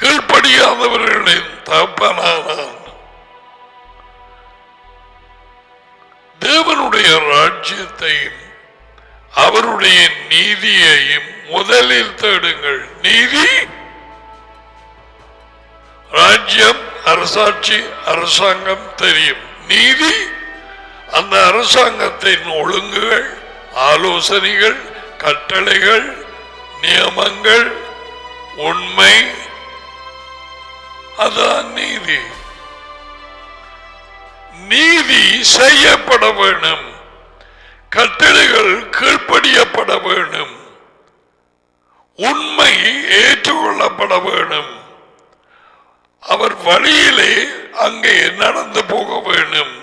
கீழ்ப்படியாதவர்களின் தகப்பனானான். தேவனுடைய ராஜ்யத்தையும் அவருடைய நீதியையும் முதலில் தேடுங்கள். நீதி, ராஜ்யம், அரசாட்சி, அரசாங்கம் தெரியும். நீதி, அந்த அரசாங்கத்தின் ஒழுங்குகள், ஆலோசனைகள், கட்டளைகள், நியமங்கள், உண்மை, அதான் நீதி. நீதி செய்யப்பட வேண்டும், கட்டளைகள் கீழ்ப்படியப்பட வேண்டும், உண்மை ஏற்றுக்கொள்ளப்பட வேண்டும், அவர் வழியிலே அங்கே நடந்து போக வேண்டும்,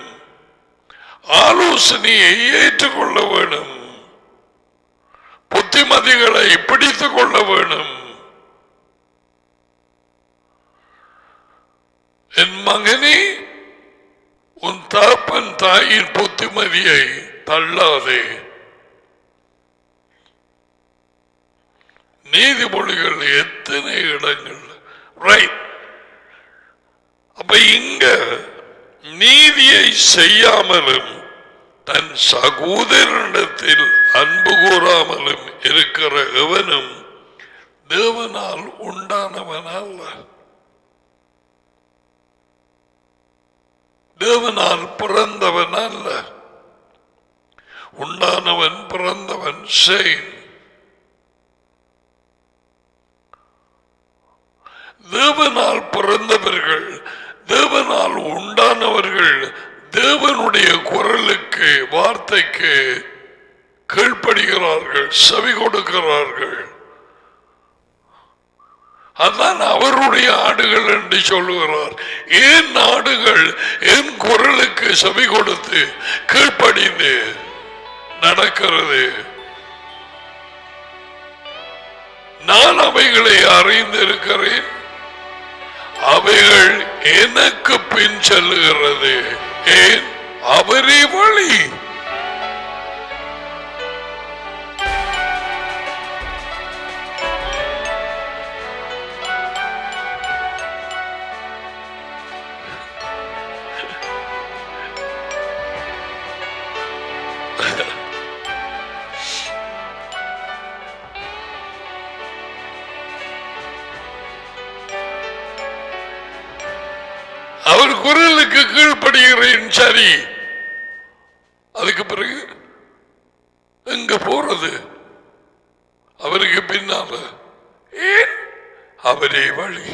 ஆலோசனையை ஏற்றுக்கொள்ள வேண்டும், புத்திமதிகளை பிடித்துக் கொள்ள வேண்டும். என் மகனே, உன் தகப்பன் தாயின் புத்திமதியை தள்ளாதே. நீதிமொழிகள் எத்தனை இடங்கள். ரைட். அப்ப இங்க நீதியை செய்யாமலும் தன் சகோதரனிடத்தில் அன்பு கூறாமலும் இருக்கிற எவனும் தேவனால் உண்டானவன் அல்ல, தேவனால் பிறந்தவன் அல்ல. உண்டானவன், பிறந்தவன் செய். தேவனால் பிறந்தவர்கள், தேவனால் உண்டானவர்கள் தேவனுடைய குரலுக்கு, வார்த்தைக்கு கீழ்ப்படுகிறார்கள், செவி கொடுக்கிறார்கள். அதான் அவருடைய ஆடுகள் என்று சொல்லுகிறார். ஏன் ஆடுகள் என் குரலுக்கு செவி கொடுத்து கீழ்ப்படிந்து நடக்கிறது? நான் அவைகளை அறிந்திருக்கிறேன், அவைகள் எனக்கு பின் செல்லுகிறது. ஏன்? அவரே வழி. அவர் குரலுக்கு கீழ்ப்படுகிறேன், சரி. அதுக்கு பிறகு எங்க போறது? அவருக்கு பின்னால. ஏன்? அவரே வழி.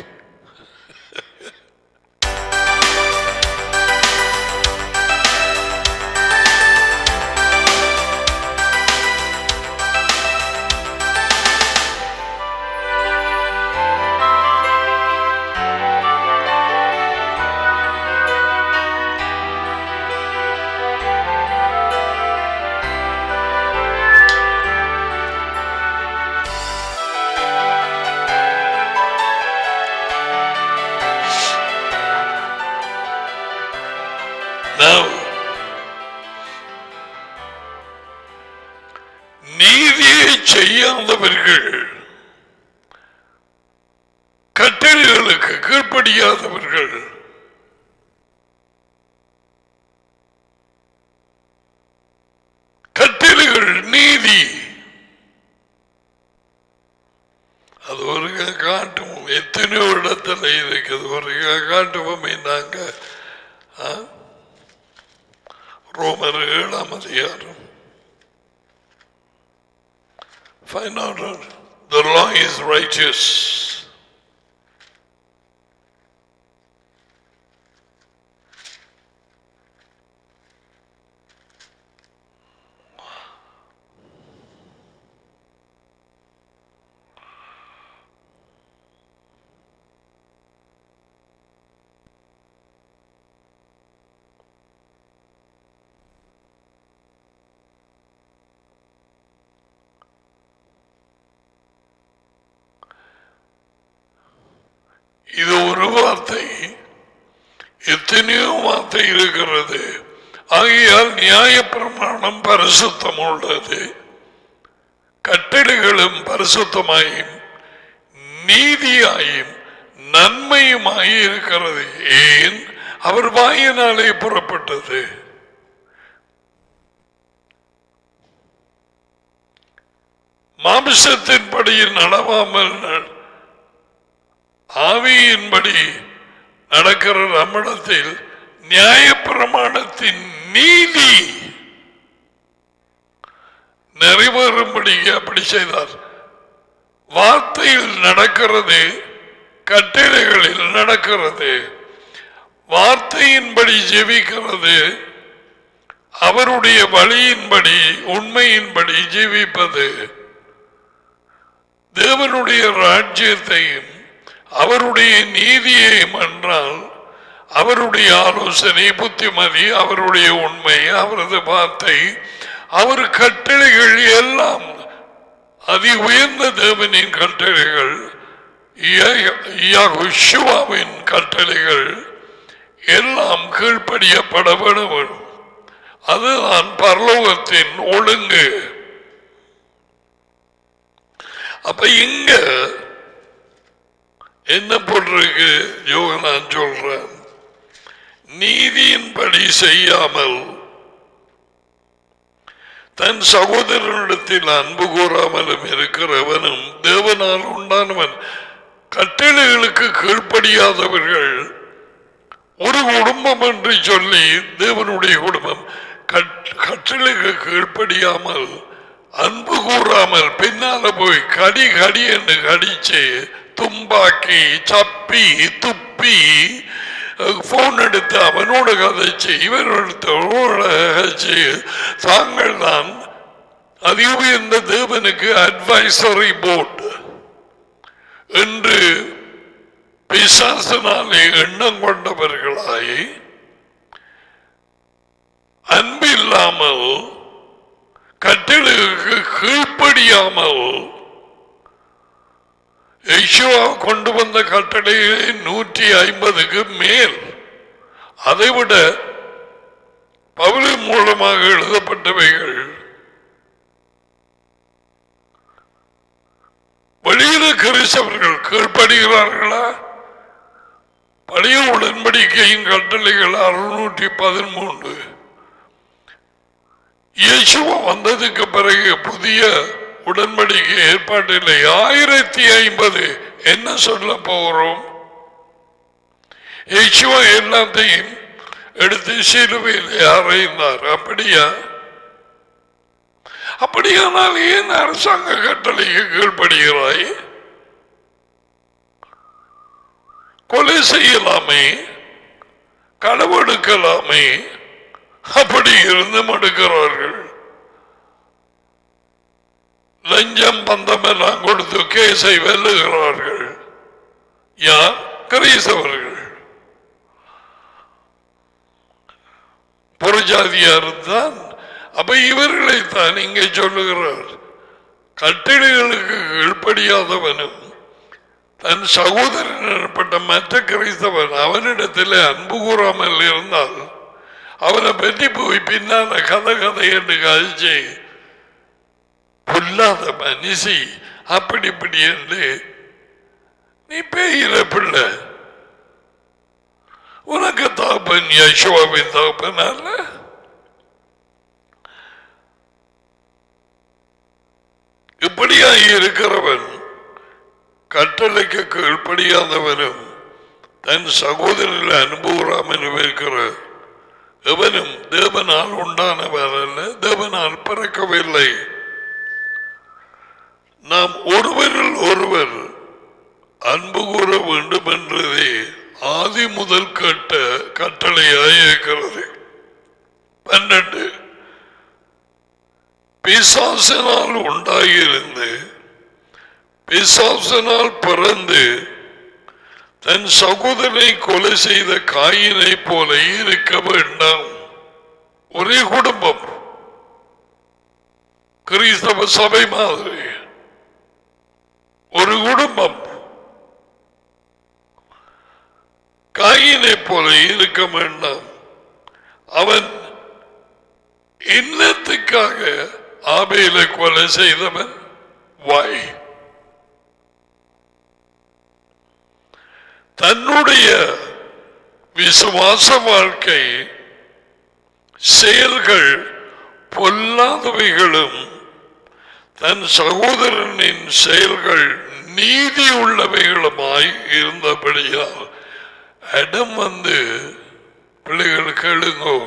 செய்யாதவர்கள், கட்டளைகளுக்கு கீழ்ப்படியாதவர்கள், கட்டளைகள் நீதி. அது ஒரு காட்டும், எத்தனையோ இடத்துல இருக்குது. ஒரு காட்டுவோம். நாங்க ரோமர் 7ஆம் அதிகாரம். Find out the law is righteous. இது ஒரு வார்த்தை, எத்தனையோ வார்த்தை இருக்கிறது. ஆகையால் நியாயப்பிரமாணம் பரிசுத்தம் உள்ளது, கட்டளைகளும் பரிசுத்தமாயும் நீதியாயும் நன்மையுமாய் இருக்கிறது. ஏன்? அவர் வாயினாலே புறப்பட்டது. மாம்சத்தின்படி நடவாமல் ஆவியின்படி நடக்கிற நம்மிடத்தில் நியாயப்பிரமாணத்தின் நீதி நிறைவேறும்படி அப்படி செய்தார். வார்த்தையில் நடக்கிறது, கட்டளைகளில் நடக்கிறது. வார்த்தையின்படி ஜெபிக்கிறது, அவருடைய வழியின்படி உண்மையின்படி ஜீவிப்பது. தேவனுடைய ராஜ்யத்தையும் அவருடைய நீதியையும் என்றால் அவருடைய ஆலோசனை, புத்திமதி, அவருடைய உண்மை, அவரது வார்த்தை, அவர் கட்டளைகள் எல்லாம் அதி உயர்ந்த தேவனின் கட்டளைகள், யெகோவாவின் கட்டளைகள் எல்லாம் கீழ்ப்படியப்பட வேண்டும். அதுதான் பரலோகத்தின் ஒழுங்கு. அப்ப இங்க என்ன போட்டிருக்கு? யோகனான் சொல்றான், நீதியின்படி செய்யாமல் தன் சகோதரனிடத்தில் அன்பு கூறாமலும் இருக்கிறவனும் தேவனால் உண்டானவன். கட்டளைகளுக்கு கீழ்ப்படியாதவர்கள் ஒரு குடும்பம் என்று சொல்லி தேவனுடைய குடும்பம், கட்டளைக்கு கீழ்ப்படியாமல் அன்பு கூறாமல் பின்னால போய் கடி கடி என்று கடிச்சு தும்பாக்கி சப்பி துப்பி போன் எடுத்து அவனோட கதைச்சு இவனோட தாங்கள் தான் அதி உயர்ந்த தேவனுக்கு அட்வைசரி போர்டு என்று பிசாசினாலே எண்ணம் கொண்டவர்களாய் அன்பில்லாமல் கட்டளைக்கு கீழ்ப்படியாமல் யெகோவா கொண்டு வந்த கட்டளையே 150க்கு மேல், அதைவிட பவுலின் மூலமாக எழுதப்பட்டவைகள். வெளியில கிறிஸ்தவர்கள் கீழ்ப்படுகிறார்களா? பழைய உடன்படிக்கையின் கட்டளைகள் 613. யெகோவா வந்ததுக்கு பிறகு புதிய உடன்படிக்கை ஏற்பாட்டில் 1050. என்ன சொல்ல போகிறோம்? யெகோவா எல்லாத்தையும் எடுத்து சிலுவையில் அறைந்தார். அப்படியா? அப்படியானால் ஏன் அரசாங்க கட்டளைக்கு கீழ்ப்படுகிறாய்? கொலை செய்யலாமே, களவெடுக்கலாமே, அப்படி இருந்து மடுக்கிறார்கள். லஞ்சம் பந்தம் எல்லாம் கொடுத்து கேஸை வெல்லுகிறார்கள். யார்? கிறிஸ்தவர்கள். புறஜாதியார் தான். அப்ப இவர்களைத்தான் இங்கே சொல்லுகிறார், கட்டளைகளுக்கு கீழ்ப்படியாதவனும் தன் சகோதரன் எனப்பட்ட மற்ற கிறிஸ்தவன் அவனிடத்தில் அன்பு கூறாமல் இருந்தால் அவனை பற்றி போய் பின்னால கதை கதை என்று கழிச்சு பொல்லாத மனுஷி அப்படி இப்படி என்று நீ பேயில பிள்ளை. உனக்கு தகப்பன் யெகோவாவின் தகப்பன் அல்ல. இப்படியாக இருக்கிறவன் கட்டளைக்கு கீழ்ப்படியாதவனும் தன் சகோதரில் அனுபவராமல் இருக்கிற எவனும் தேவனால் உண்டானவர் அல்ல, தேவனால் பிறக்கவில்லை. நாம் ஒருவரில் ஒருவர் அன்பு கூற வேண்டும் என்றதே ஆதி முதல் கேட்ட கட்டளையாய் இருக்கிறது. 12 பிசாசினால் உண்டாகியிருந்து பிசாசினால் பிறந்து தன் சகோதரனை கொலை செய்த காயினை போல இருக்க வேண்டாம். ஒரே குடும்பம், கிறிஸ்தவ சபை மாதிரி ஒரு குடும்பம். காயினை போல இருக்க வேண்டாம். அவன் இன்னத்துக்காக ஆபேலை கொலை செய்தவன். வாய் தன்னுடைய விசுவாச வாழ்க்கை செயல்கள் பொல்லாதவைகளும் தன் சகோதரனின் செயல்கள் நீதி உள்ளவைகளுமாய் இருந்தபடியால் இடம் வந்து பிள்ளைகள் கேளுங்கோ,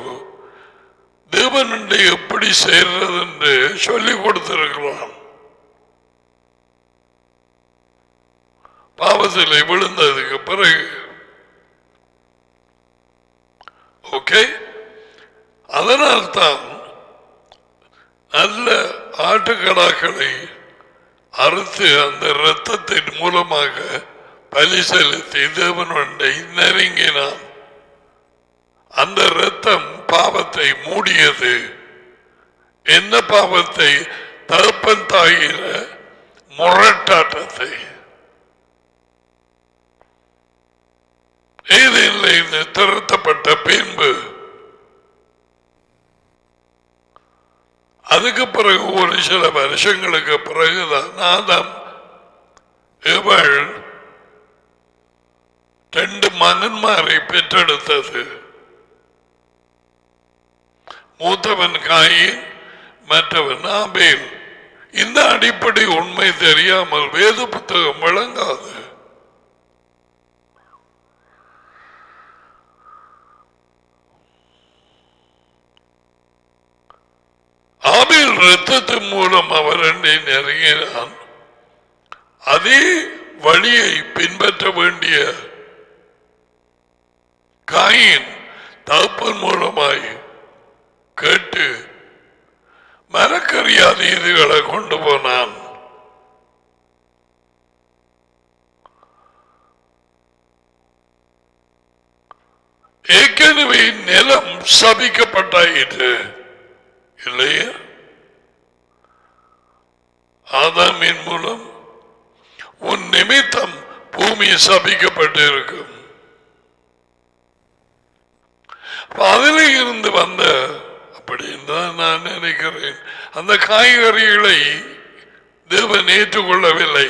தேவனுடைய எப்படி சேர்றது என்று சொல்லிக் கொடுத்திருக்கிறான். பாவத்தில் விழுந்ததுக்கு பிறகு ஓகே. அதனால்தான் நல்ல ஆட்டுக்கடாக்களை அறுத்து அந்த இரத்தத்தின் மூலமாக பலி செலுத்தி தேவனுடைய நெருங்கினான். அந்த இரத்தம் பாவத்தை மூடியது. என்ன பாவத்தை? தகப்பன் தாயிர முரட்டாட்டத்தை. இது திருத்தப்பட்ட பின்பு அதுக்கு பிறகு ஒரு சில வருஷங்களுக்கு பிறகுதான் ஆதாம் இவள் 2 மகன்மாரை பெற்றெடுத்தது. மூத்தவன் காயின், மற்றவன் ஆபேல். இந்த அடிப்படை உண்மை தெரியாமல் வேத புத்தகம் விளங்காது. ஆபேல் இரத்தத்தின் மூலம் அவர் நெருங்கினான். அதே வழியை பின்பற்ற வேண்டிய காயின் தகப்பன் மூலமாய் கேட்டு மரக்கரியா நீதிகளை கொண்டு போனான். ஏற்கனவே நிலம் சபிக்கப்பட்டாயிற்று இல்லையா? ஆதாமின் மூலம் உன் நிமித்தம் பூமி சபிக்கப்பட்டு இருக்கும். அதில் இருந்து வந்த அப்படின்னு தான் நான் நினைக்கிறேன். அந்த காய்கறிகளை தேவன் ஏற்றுக்கொள்ளவில்லை.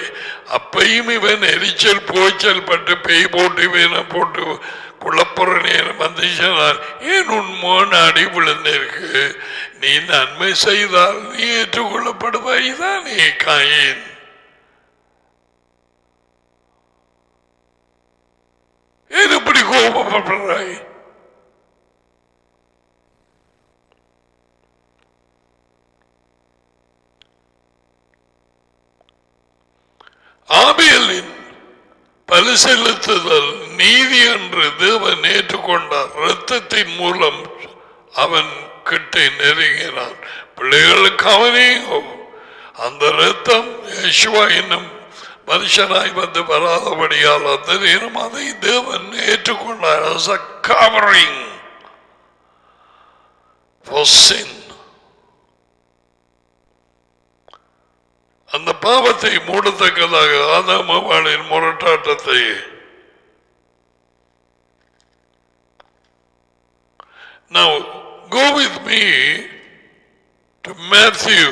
அப்பையும் இவன் எரிச்சல் போய்ச்சல் பட்டு பேய் போட்டு இவனை போட்டு குழப்புற நேரம் வந்துச்சுனால், ஏன் உன் மோனாடி விழுந்திருக்கு, நீ நன்மை செய்தால் நீ ஏற்றுக்கொள்ளப்படுவாய் தானே காயின். ஏன் இப்படி கோபப்படுறாய்? ஆபேலின் பலி செலுத்துதல் நீதி என்று தேவன் ஏற்றுக்கொண்டார். இரத்தத்தின் மூலம் அவன் கிட்டே நெருங்கினான். பிள்ளைகளுக்கு அவனையோ அந்த இரத்தம் யெகோவா என்னும் மனுஷனாய் வந்து வராதபடியால் அந்த நேரம் அதை தேவன் ஏற்றுக்கொண்டார். as a covering for sin. அந்த பாவத்தை மூடத்தக்கதாக ஆதாம் அவளின் முரட்டாட்டத்தை now go with me to Matthew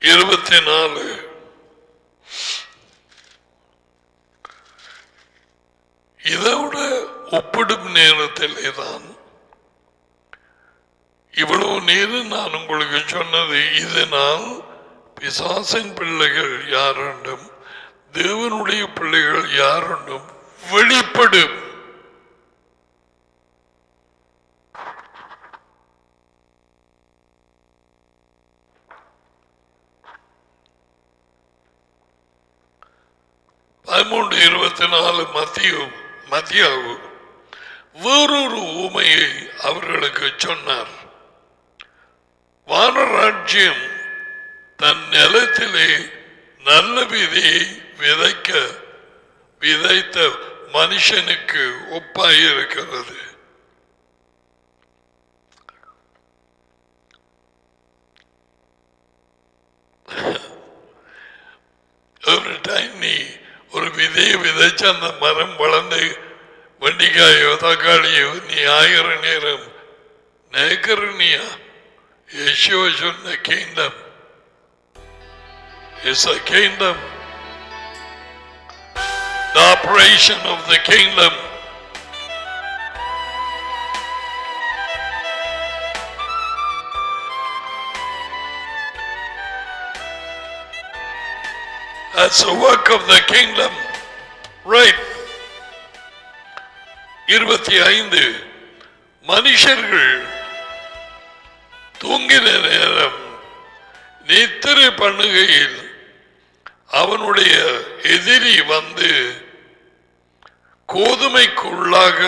24 இதோட ஒப்பிடும் நேரத்திலே தான் இவ்வளவு நேரம் நான் உங்களுக்கு சொன்னது, இதனால் பிசாசின் பிள்ளைகள் யாரென்றும் தேவனுடைய பிள்ளைகள் யாரென்றும் வெளிப்படும். பதிமூன்று 24 மத்தியாவு வேறொரு ஊமையை அவர்களுக்கு சொன்னார். வானராஜ்யம் தன் நிலத்திலே நல்ல விதையை விதைத்த மனுஷனுக்கு ஒப்பாயிருக்கிறது. ஒரு டைம் நீ ஒரு விதையை விதைச்ச அந்த மரம் வளர்ந்து வெண்டிக்காயோ தக்காளியோ நீ 1000 நேரம் நேக்கரணியா Yeshua சொன்ன kingdom is a kingdom, the operation of the kingdom. That's the work of the kingdom, right? 25 மனுஷர்கள் தூங்கின நேரம் நித்திரை பண்ணுகையில் அவனுடைய எதிரி வந்து கோதுமைக்குள்ளாக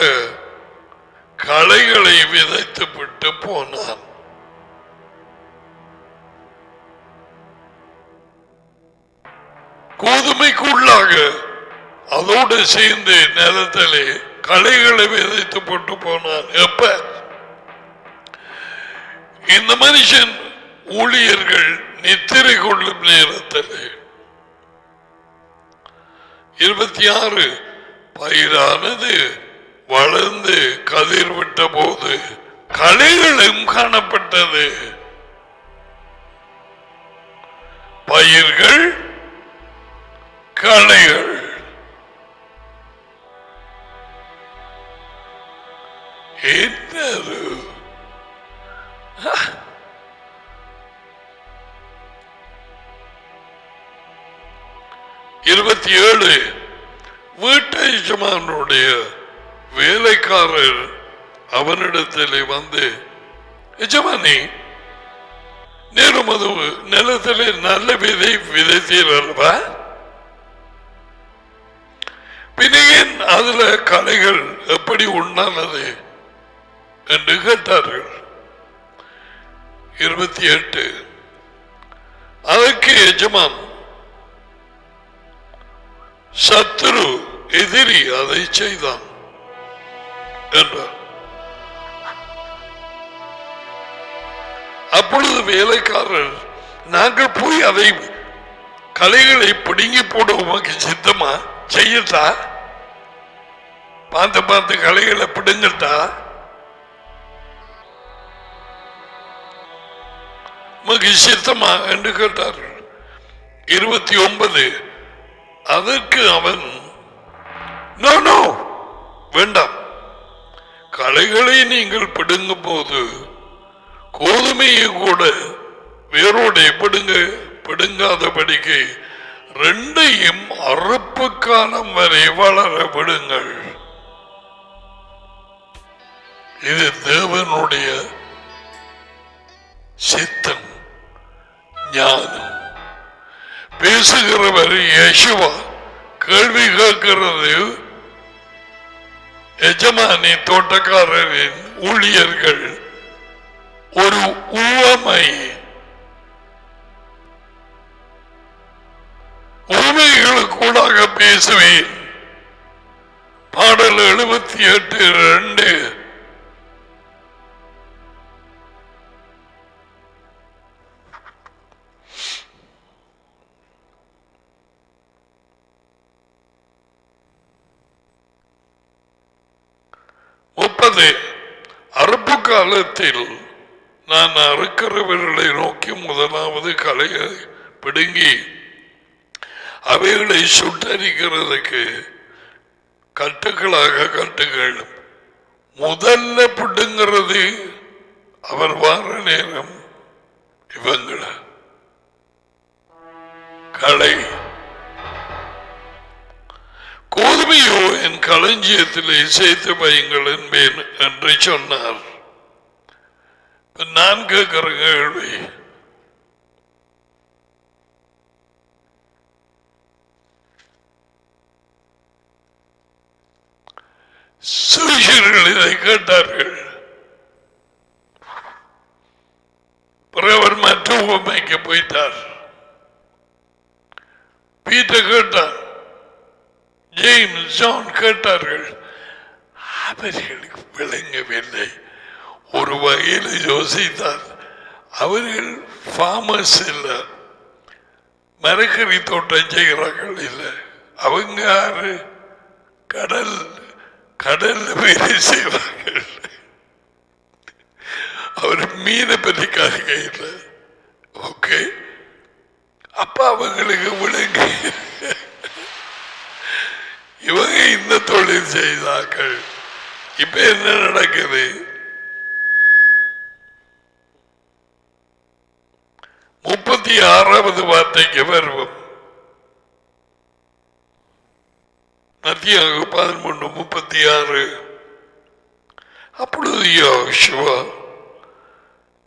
களைகளை விதைத்து விட்டு போனான். கோதுமைக்குள்ளாக அதோடு சேர்ந்து நிலத்திலே களைகளை விதைத்து போட்டு போனான். எப்ப இந்த மனுஷன் ஊழியர்கள் நித்திரை கொள்ளும் நேரத்தில் 26 பயிரானது வளர்ந்து கதிர் விட்ட போது களைகளும் காணப்பட்டது. பயிர்கள் களைகள். என்னது 27 வீட்டு எஜமானுடைய வேலைக்காரர் அவனிடத்தில் வந்து, எஜமானி நேரும் அது நிலத்திலே நல்ல விதை விதைத்தீரல்வா, பின்னையன் அதுல களைகள் எப்படி உண்டானது என்று கேட்டார்கள். 28 அதற்கு எஜமான், சத்துரு எதிரி அதை செய்தான் என்றார். அப்பொழுது வேலைக்காரர், நாங்கள் போய் அதை களைகளை பிடுங்கி போட உமக்கு சித்தமா, செய்யட்டா, பார்த்து களைகளை பிடுங்கட்டா, உமக்கு சித்தமா என்று கேட்டார்கள். 29 அதற்கு அவன், நோ நோ வேண்டாம், களைகளை நீங்கள் பிடுங்கும் போது கோதுமையை கூட வேரோடு பிடுங்காதபடிக்கு ரெண்டையும் அறுப்பு காலம் வரை வளர விடுங்கள். இது தேவனுடைய சித்தம், ஞானம். பேசுகிறவர் யேசுவா, கேள்வி கேட்கிறது எஜமானி, தோட்டக்காரரின் ஊழியர்கள். ஒரு உவமை, உவமைகளுக்கூடாக பேசுவேன். பாடல் 78:2 30 அறுப்பு காலத்தில் நான் அறுக்கிறவர்களை நோக்கி முதலாவது களையை பிடுங்கி அவைகளை சுட்டரிக்கிறதுக்கு கட்டுகளாக கட்டுகள். முதல்ல பிடுங்கிறது அவர் வார நேரம் இவங்கள களை. கோதுமையோ என் களஞ்சியத்தில் சேர்த்து வையுங்கள் என்பேன் என்று சொன்னார். நான் கேட்கிற கேள்வி, சீஷர்கள் இதை கேட்டார்கள். அவர் மற்ற உவமைக்கு போயிட்டார். பீட்டர் கேட்டார், ஜேம்ஸ் ஜான் கேட்டார்கள். அவர்களுக்கு விளங்கவில்லை. ஒரு வகையில் யோசித்தார், அவர்கள் ஃபார்மர்ஸ் இல்லை, மரக்கறி தோட்டம் செய்கிறார்கள் இல்லை, அவங்க யாரு கடல்ல வேலை செய்வார்கள். அவர் மீனை பற்றி காய்கல. ஓகே, அப்ப அவங்களுக்கு விளங்கு இவங்க இந்த தொழில் செய்தார்கள். இப்ப என்ன நடக்குது? 36வது வார்த்தைக்கு வருவோம். மத்தியாக 11:36. அப்பொழுது யோசுவா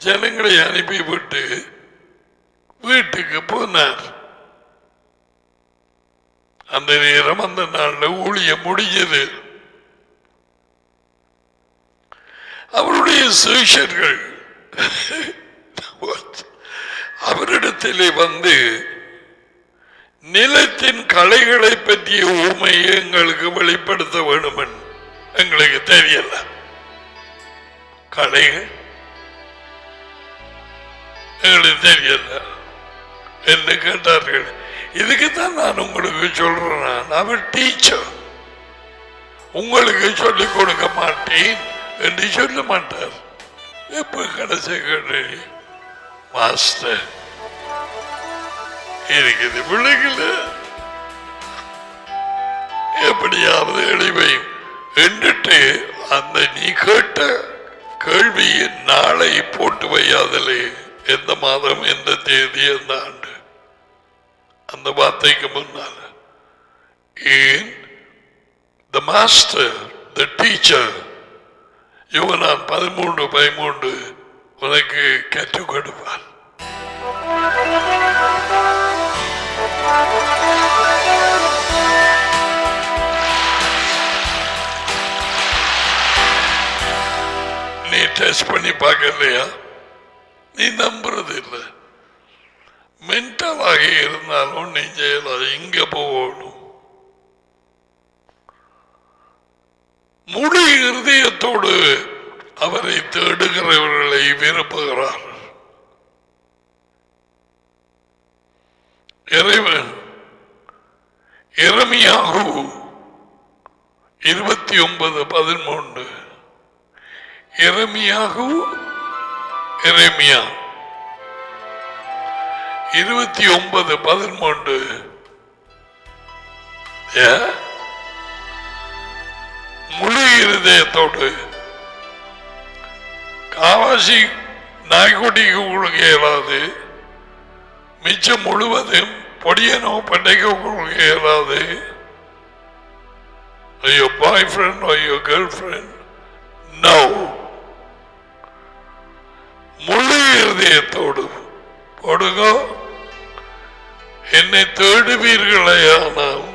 ஜனங்களை அனுப்பிவிட்டு வீட்டுக்கு போனார். அந்த நேரம் அந்த நாள்ல ஊழியம் முடிஞ்சது. அவருடைய சீஷர்கள் அவரிடத்திலே வந்து, நிலத்தின் களைகளை பற்றிய ஊமையை எங்களுக்கு வெளிப்படுத்த வேண்டும். எங்களுக்கு தெரியல, களைகள் எங்களுக்கு தெரியல என்று கேட்டார்கள். இதுக்குத்தான் நான் உங்களுக்கு சொல்றேன், அவர் டீச்சர், உங்களுக்கு சொல்லிக் கொடுக்க மாட்டேன் என்று சொல்ல மாட்டார். எப்ப கடைசி கேட்டு மாஸ்டர் இருக்குது பிள்ளைகள எப்படியாவது எளிவையும் என்றிட்டு அந்த நீ கேட்ட கேள்வியின் நாளை போட்டு வையாதலே, எந்த மாதம், எந்த தேதி, எந்த ஆண்டு, அந்த வார்த்தைக்கு முன்னால ஏன் the master, the teacher, யோவான் 13:13 உனக்கு கற்றுக் கொடுப்பார். நீ டெஸ்ட் பண்ணி பார்க்கலையா? நீ நம்புறது இல்லை. மென்டலாக இருந்தாலும் நீ செய்யலாம். இங்க போகணும். முழு இருதயத்தோடு அவரை தேடுகிறவர்களை விரும்புகிறார். இறைவன் எரேமியாகு 29:13 எரேமியாகு 29:13 முழு இருதயத்தோடு காவாசி நாய்க்குட்டிக்கு கொடுக்க இயலாது, மிச்சம் முழுவதும் பொடியனோ பண்டைக்கு கொடுக்க இயலாது. your boyfriend or your girlfriend, no. முழு இருதயத்தோடு போடுங்க. என்னை தேடுவீர்களேயானால்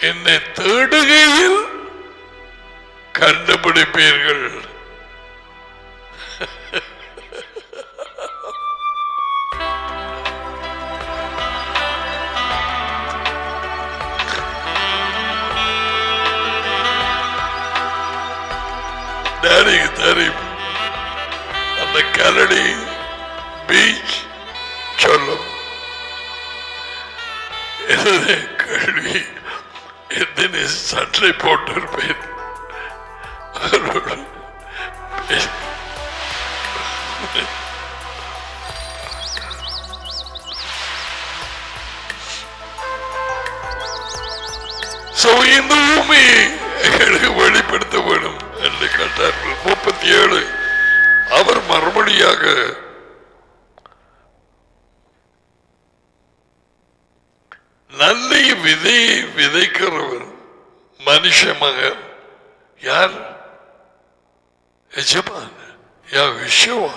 என்னை தேடுகையில் கண்டுபிடிப்பீர்கள். டேடிக்கு தெரியும் அந்த கலடி பீச் சொல்லும். கேள்வி, எத்தனை சட்டை போட்டிருப்பேன். இந்த பூமியை எங்களுக்கு வெளிப்படுத்த வேண்டும் என்று கேட்டார்கள். 37 அவர் மறுபடியாக நல்ல விதையை விதைக்கிறவர் மனுஷ மகன் யார்? எஜமான் யெகோவா.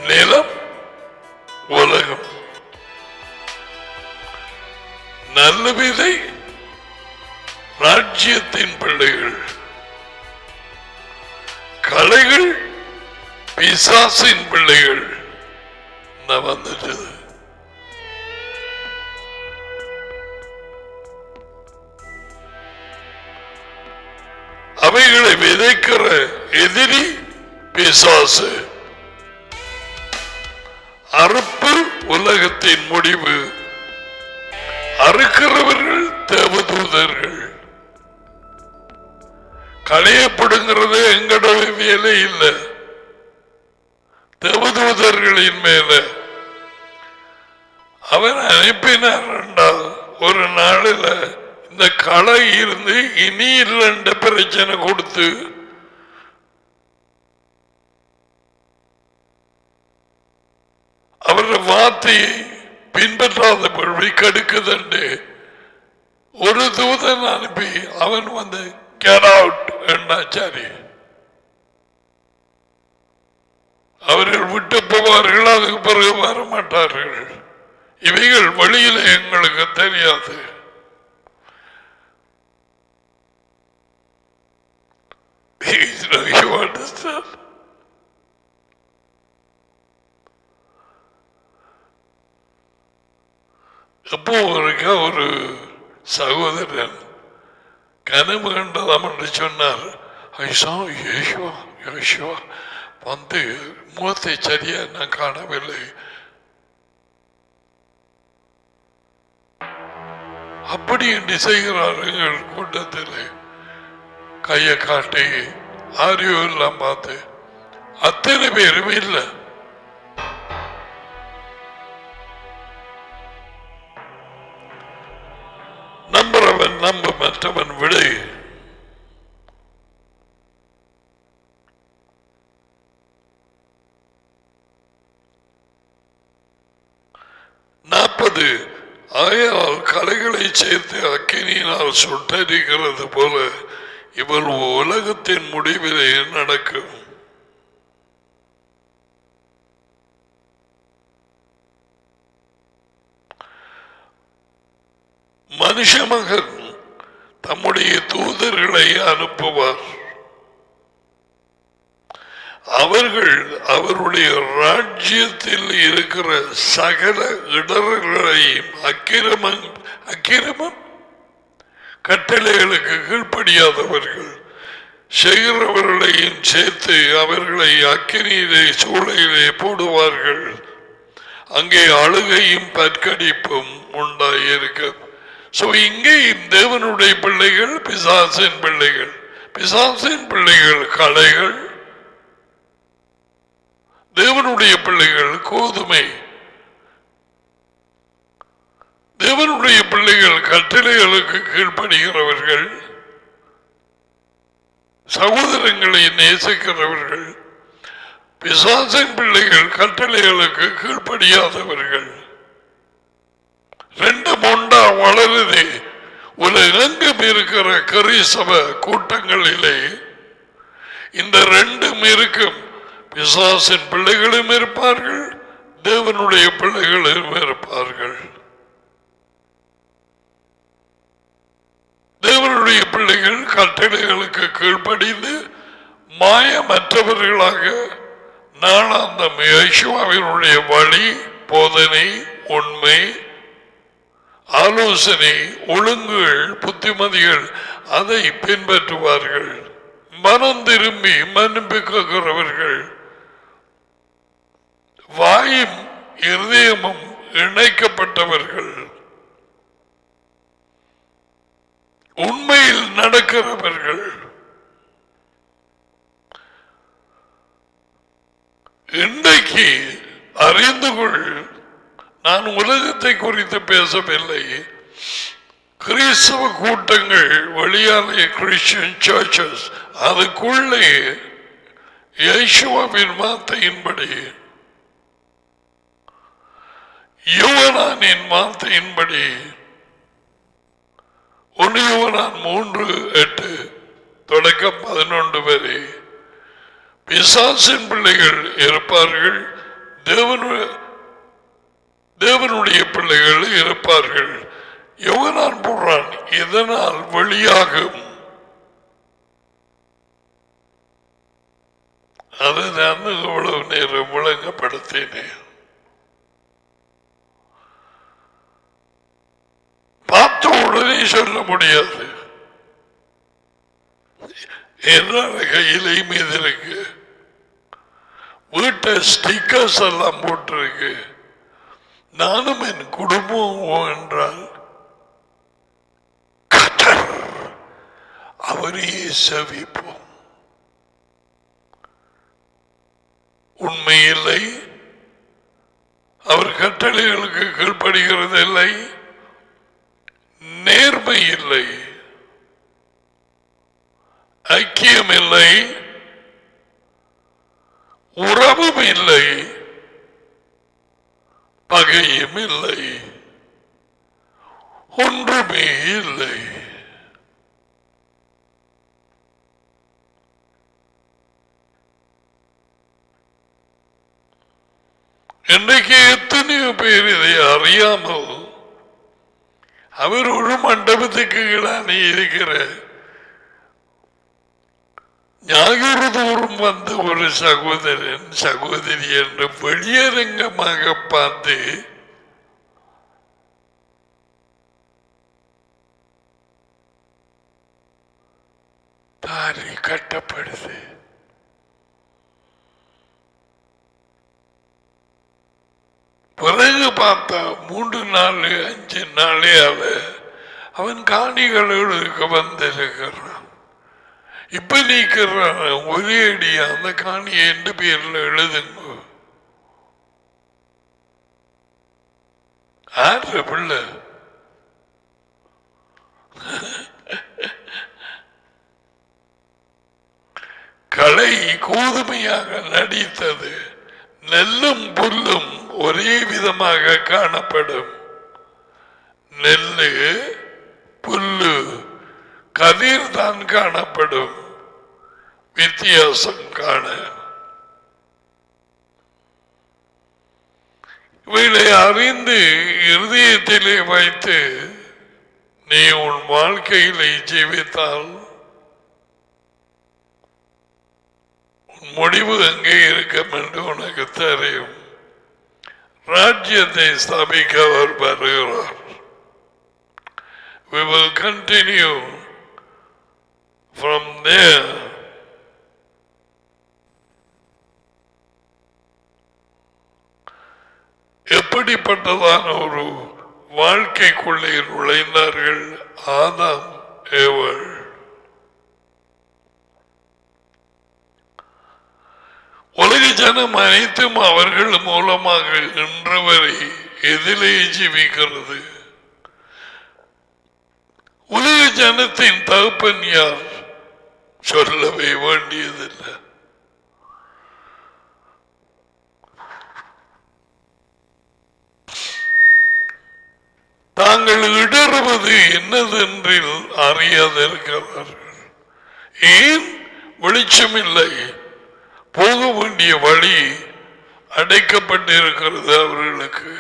நிலம் உலகம். நல்ல விதை ராஜ்யத்தின் பிள்ளைகள், கலைகள் பிசாசின் பிள்ளைகள். நான் வந்துட்டது. அவைகளை விதைக்கிற எதிரி பிசாசு. அறுப்பு உலகத்தின் முடிவு. அறுக்கிறவர்கள் தேவதூதர்கள். களையப்படுங்கிறது எங்கட வேலை இல்லை, தேவதூதர்களின் மேல. அவன் அனுப்பினார் என்றால் ஒரு நாளில் இந்த களை இருந்து இனி இல்லைன்ற பிரச்சனை கொடுத்து அவருடைய வார்த்தையை பின்பற்றாதபடி கடுக்குதண்டு ஒரு தூதன் அனுப்பி அவன் வந்து get out என்றாச்சாரி. அவர்கள் விட்டு போவார்கள், அதுக்கு பிறகு வர மாட்டார்கள். இவைகள் வழியில எங்களுக்கு தெரியாது. You understand? எப்போ ஒரு சகோதரன் கனவு கண்டதாம் என்று சொன்னார். வந்து முகத்தை சரியா நான் காணவில்லை. அப்படி என்று செய்கிறார்கள் கூட்டத்தில். கையை காட்டி ஆரியோ எல்லாம் பார்த்து அத்தனை பேரும் இல்லை. நம்புறவன் நம்ப மற்றவன் விடை. ஆகையால் கலைகளை சேர்த்து அக்கினியினால் சுட்டரிக்கிறது போல இவள் உலகத்தின் முடிவிலே நடக்கும். மனுஷ மகன் தம்முடைய தூதர்களை அனுப்புவார். அவர்கள் அவருடைய ராஜ்யத்தில் இருக்கிற சகல இடர்களையும் அக்கிரமம் கட்டளைகளுக்கு கீழ்ப்படியாதவர்கள் செய்கிறவர்களையும் சேர்த்து அவர்களை அக்கினியிலே சூளையிலே போடுவார்கள். அங்கே அழுகையும் பற்கடிப்பும் உண்டாயிருக்கும். இங்கேயும் தேவனுடைய பிள்ளைகள் பிசாசின் பிள்ளைகள், பிசாசின் பிள்ளைகள் கலைகள், தேவனுடைய பிள்ளைகள் கோதுமை. தேவனுடைய பிள்ளைகள் கட்டளைகளுக்கு கீழ்ப்படுகிறவர்கள், சகோதரங்களை நேசிக்கிறவர்கள். பிசாசின் பிள்ளைகள் கட்டளைகளுக்கு கீழ்ப்படியாதவர்கள். ரெண்டும் ஒன்றா வளருதே. உலகெங்கும் இருக்கிற கிறிஸ்தவ கூட்டங்களிலே இந்த ரெண்டும் இருக்கும். பிசாசின் பிள்ளைகளும் இருப்பார்கள், தேவனுடைய பிள்ளைகளும் இருப்பார்கள். தேவனுடைய பிள்ளைகள் கட்டளைகளுக்கு கீழ்ப்படிந்து மாயமற்றவர்களாக நாளாந்தம் யேசுவினுடைய வழி, போதனை, உண்மை, ஆலோசனை, ஒழுங்குகள், புத்திமதிகள் அதை பின்பற்றுவார்கள். மனம் திரும்பி மன்னிப்புக்கிறவர்கள், வாயும் இருதயமும் இணைக்கப்பட்டவர்கள், உண்மையில் நடக்கிறவர்கள். இன்றைக்கு இன்றைக்கு அறிந்து கொள், நான் உலகத்தை குறித்து பேசவில்லை. கிறிஸ்தவ கூட்டங்கள், வெளியாலே கிறிஸ்டியன் சர்ச்சஸ், அதுக்குள்ளே இயேசுவின் வார்த்தையின்படி, யோவானின் வார்த்தையின்படி 1 யோவான் 3:8 தொடக்கம் 11 வரை பிசாசின் பிள்ளைகள் இருப்பார்கள், தேவனுடைய பிள்ளைகள் இருப்பார்கள். யோவான் போடுறான், இதனால் வெளியாகும். அதை நான் இவ்வளவு நேரம் விளங்கப்படுத்தினேன். பார்த்த உடனே சொல்ல முடியாது. என்னால கையிலை மீது இருக்கு, வீட்டை ஸ்டிக்கர்ஸ் எல்லாம் போட்டிருக்கு. நானும் என் குடும்பம் என்றால் கர்த்தர் அவரையே சேவிப்போம். உண்மையில்லை, அவர் கட்டளைகளுக்கு கீழ்ப்படுகிறது இல்லை, நேர்மை இல்லை, ஐக்கியம் இல்லை, உறவும் இல்லை, பகையும் இல்லை, ஒன்றுமே இல்லை. இன்றைக்கு எத்தனையோ பேர் இதை அறியாமல் அவர் ஒரு மண்டபத்துக்கு கீழே இருக்கிற ஞாயிறு தோறும் வந்த ஒரு சகோதரன் சகோதரி என்று வெளியரங்கமாக பார்த்து தாலி கட்டப்படுது. பிறகு பார்த்தா 3 நாள் 5 நாளையால அவன் காணிகளுக்கு வந்திருக்கிறான். இப்ப நீக்கிறான், ஒரே அடியா அந்த காணி எந்த பேர்ல எழுதுங்க. ஆறு பிள்ளை களை கோதுமையாக நடித்தது, நெல்லும் புல்லும் ஒரே விதமாக காணப்படும். நெல்லு புல்லு கதிர் தான் காணப்படும், வித்தியாசம் காண. இவைகளை அறிந்து இருதயத்திலே வைத்து நீ உன் வாழ்க்கையிலே ஜீவித்தால் உன் முடிவு எங்கே இருக்கும் என்று உனக்கு தெரியும். ராஜ்யத்தை ஸ்தாபிக்க அவர் வருகிறார். We will continue from there. எப்படிப்பட்டதான ஒரு வாழ்க்கைக்குள்ளே நுழைந்தார்கள் ஆதாம் ஏவாள். உலக ஜனம் அனைத்தும் அவர்கள் மூலமாக இன்று வரை எதிலே ஜீவிக்கிறது? உலக ஜனத்தின் தகப்பன் யார்? சொல்லவே வேண்டியதில்லை. தாங்கள் இடறுவது என்னதென்றில் அறியாதிருக்கிறார்கள். ஏன் வெளிச்சமில்லை? போக வேண்டிய வழி அடைக்கப்பட்டிருக்கிறது அவர்களுக்கு.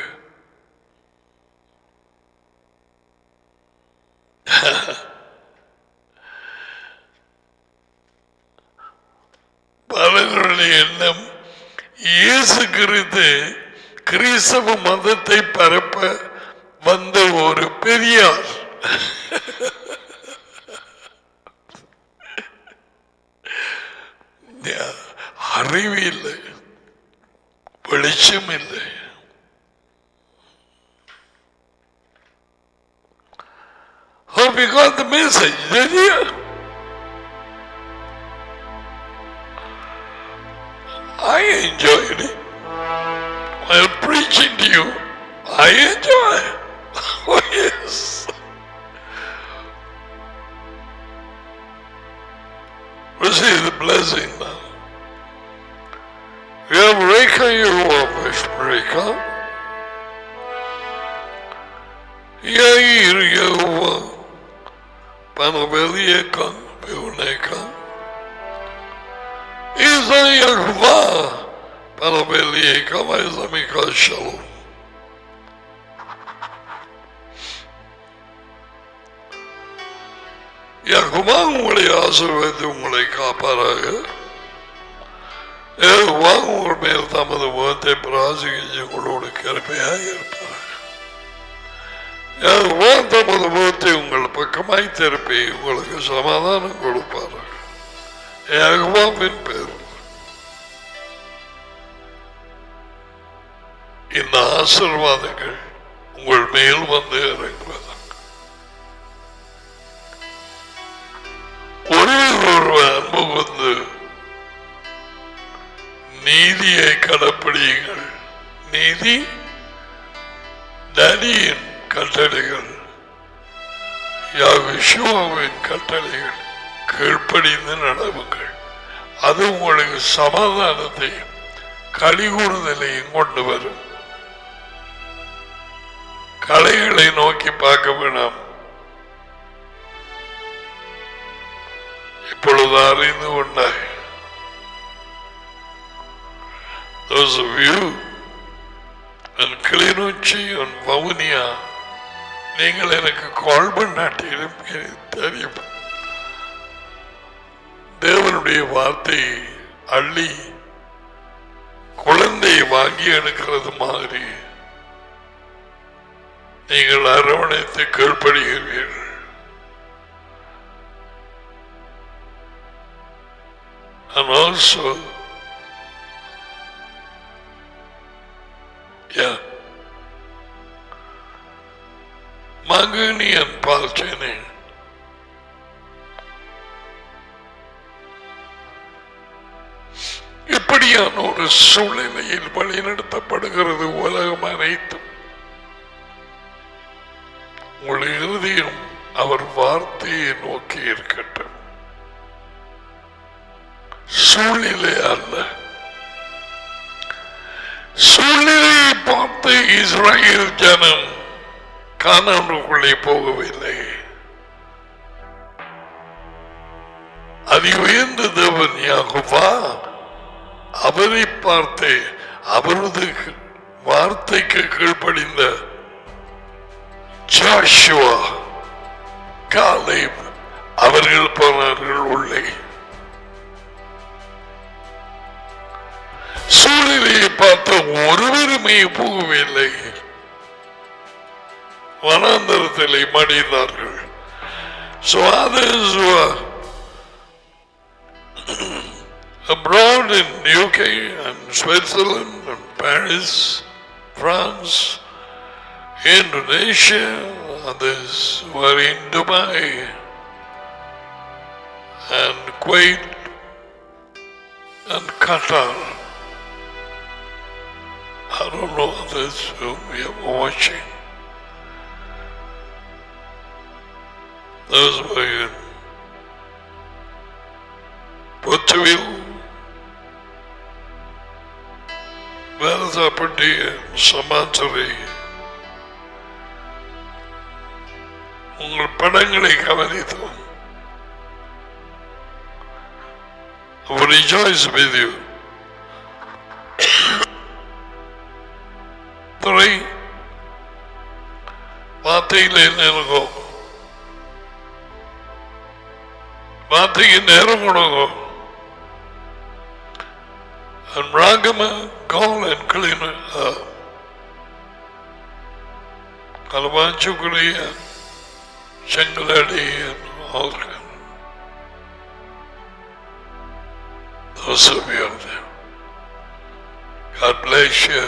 பலருடைய எண்ணம் இயேசு கிறிஸ்தவ மதத்தை பரப்ப வந்த ஒரு பெரியார். அறிவு இல்லை, வெளிச்சம் இல்லை. Hope you got the message, did you? I enjoyed it. while preaching to you, I enjoy. Oh, yes. Receive the blessing now. Ya Reka Yehovah, Reka. Yair Yehovah, Panabelieka, Beuneka. Isa Yehovah, Panabelieka, Vaizamika Shalom. Jehovah உங்களை ஆசீர்வதித்து உங்களை காப்பாராக. யெகோவா உங்கள் மேல் தமது முகத்தை பிரகாசிக்க உங்களோடு கிருபையாக இருப்பாராக. யெகோவா தமது முகத்தை உங்கள் பக்கமாய் திருப்பி உங்களுக்கு சமாதானம் கொடுப்பாராக. யெகோவாவின் பேர் இந்த ஆசீர்வாதங்கள் உங்கள் மேல் வந்து இறங்குவதாக. ஒருவர் அன்பு வந்து நீதியை கடைப்பிடியுங்கள். நீதி டேடியின் கட்டளைகள், யெகோவாவின் கட்டளைகள் கீழ்ப்படிந்து நடவுங்கள். அது உங்களுக்கு சமாதானத்தையும் களிகூறுதலையும் கொண்டு வரும். கலைகளை நோக்கி பார்க்க வேண்டாம். இப்பொழுது அறிந்து கொண்டாய். Those of you in Kilinochchi and Vavuniya, நீங்கள் எனக்கு கால் பண்ணாட்டிலும் தெரியும். தேவனுடைய வார்த்தை அள்ளி குழந்தையை வாங்கி எடுக்கிறது மாதிரி நீங்கள் அரவணைத்து கீழ்ப்படுகிறீர்கள். And also, Magani and Palchini. இப்படியான ஒரு சூழ்நிலையில் வழிநடத்தப்படுகிறது உலகம் அனைத்தும். உங்கள் இறுதியும் அவர் வார்த்தையை நோக்கி இருக்கட்டும். சூழ்நிலை அல்ல. சூழ்நிலையை பார்த்து இஸ்ரவேல் ஜனம் கானானுக்குள்ளே போகவில்லை. அதி உயர்ந்த தேவன் யெகோவா அவரை பார்த்து அவரது வார்த்தைக்கு கீழ்ப்படிந்த ஜோஷுவா, காலேப் அவர்கள் போனார்கள் உள்ளே. சூழ்நிலையை பார்த்த ஒருவருமே போகவில்லை. வனாந்தரத்திலே மடிந்தார்கள். So others were abroad in UK and Switzerland and Paris, France, Indonesia. Others were in Dubai and Kuwait and Qatar. I don't know others whom we are watching. Those were in Portugal, Verazapati and Samantari. உங்கள் படங்களை கவனித்தோம். I rejoice with you. துறை வார்த்தையில் நேரம், வார்த்தைக்கு நேரம் கொடுக்கும். Ragama, Gaul and Kalina, Kalavanchukuri and Shangaladi and all that. Those of you out there, God bless you.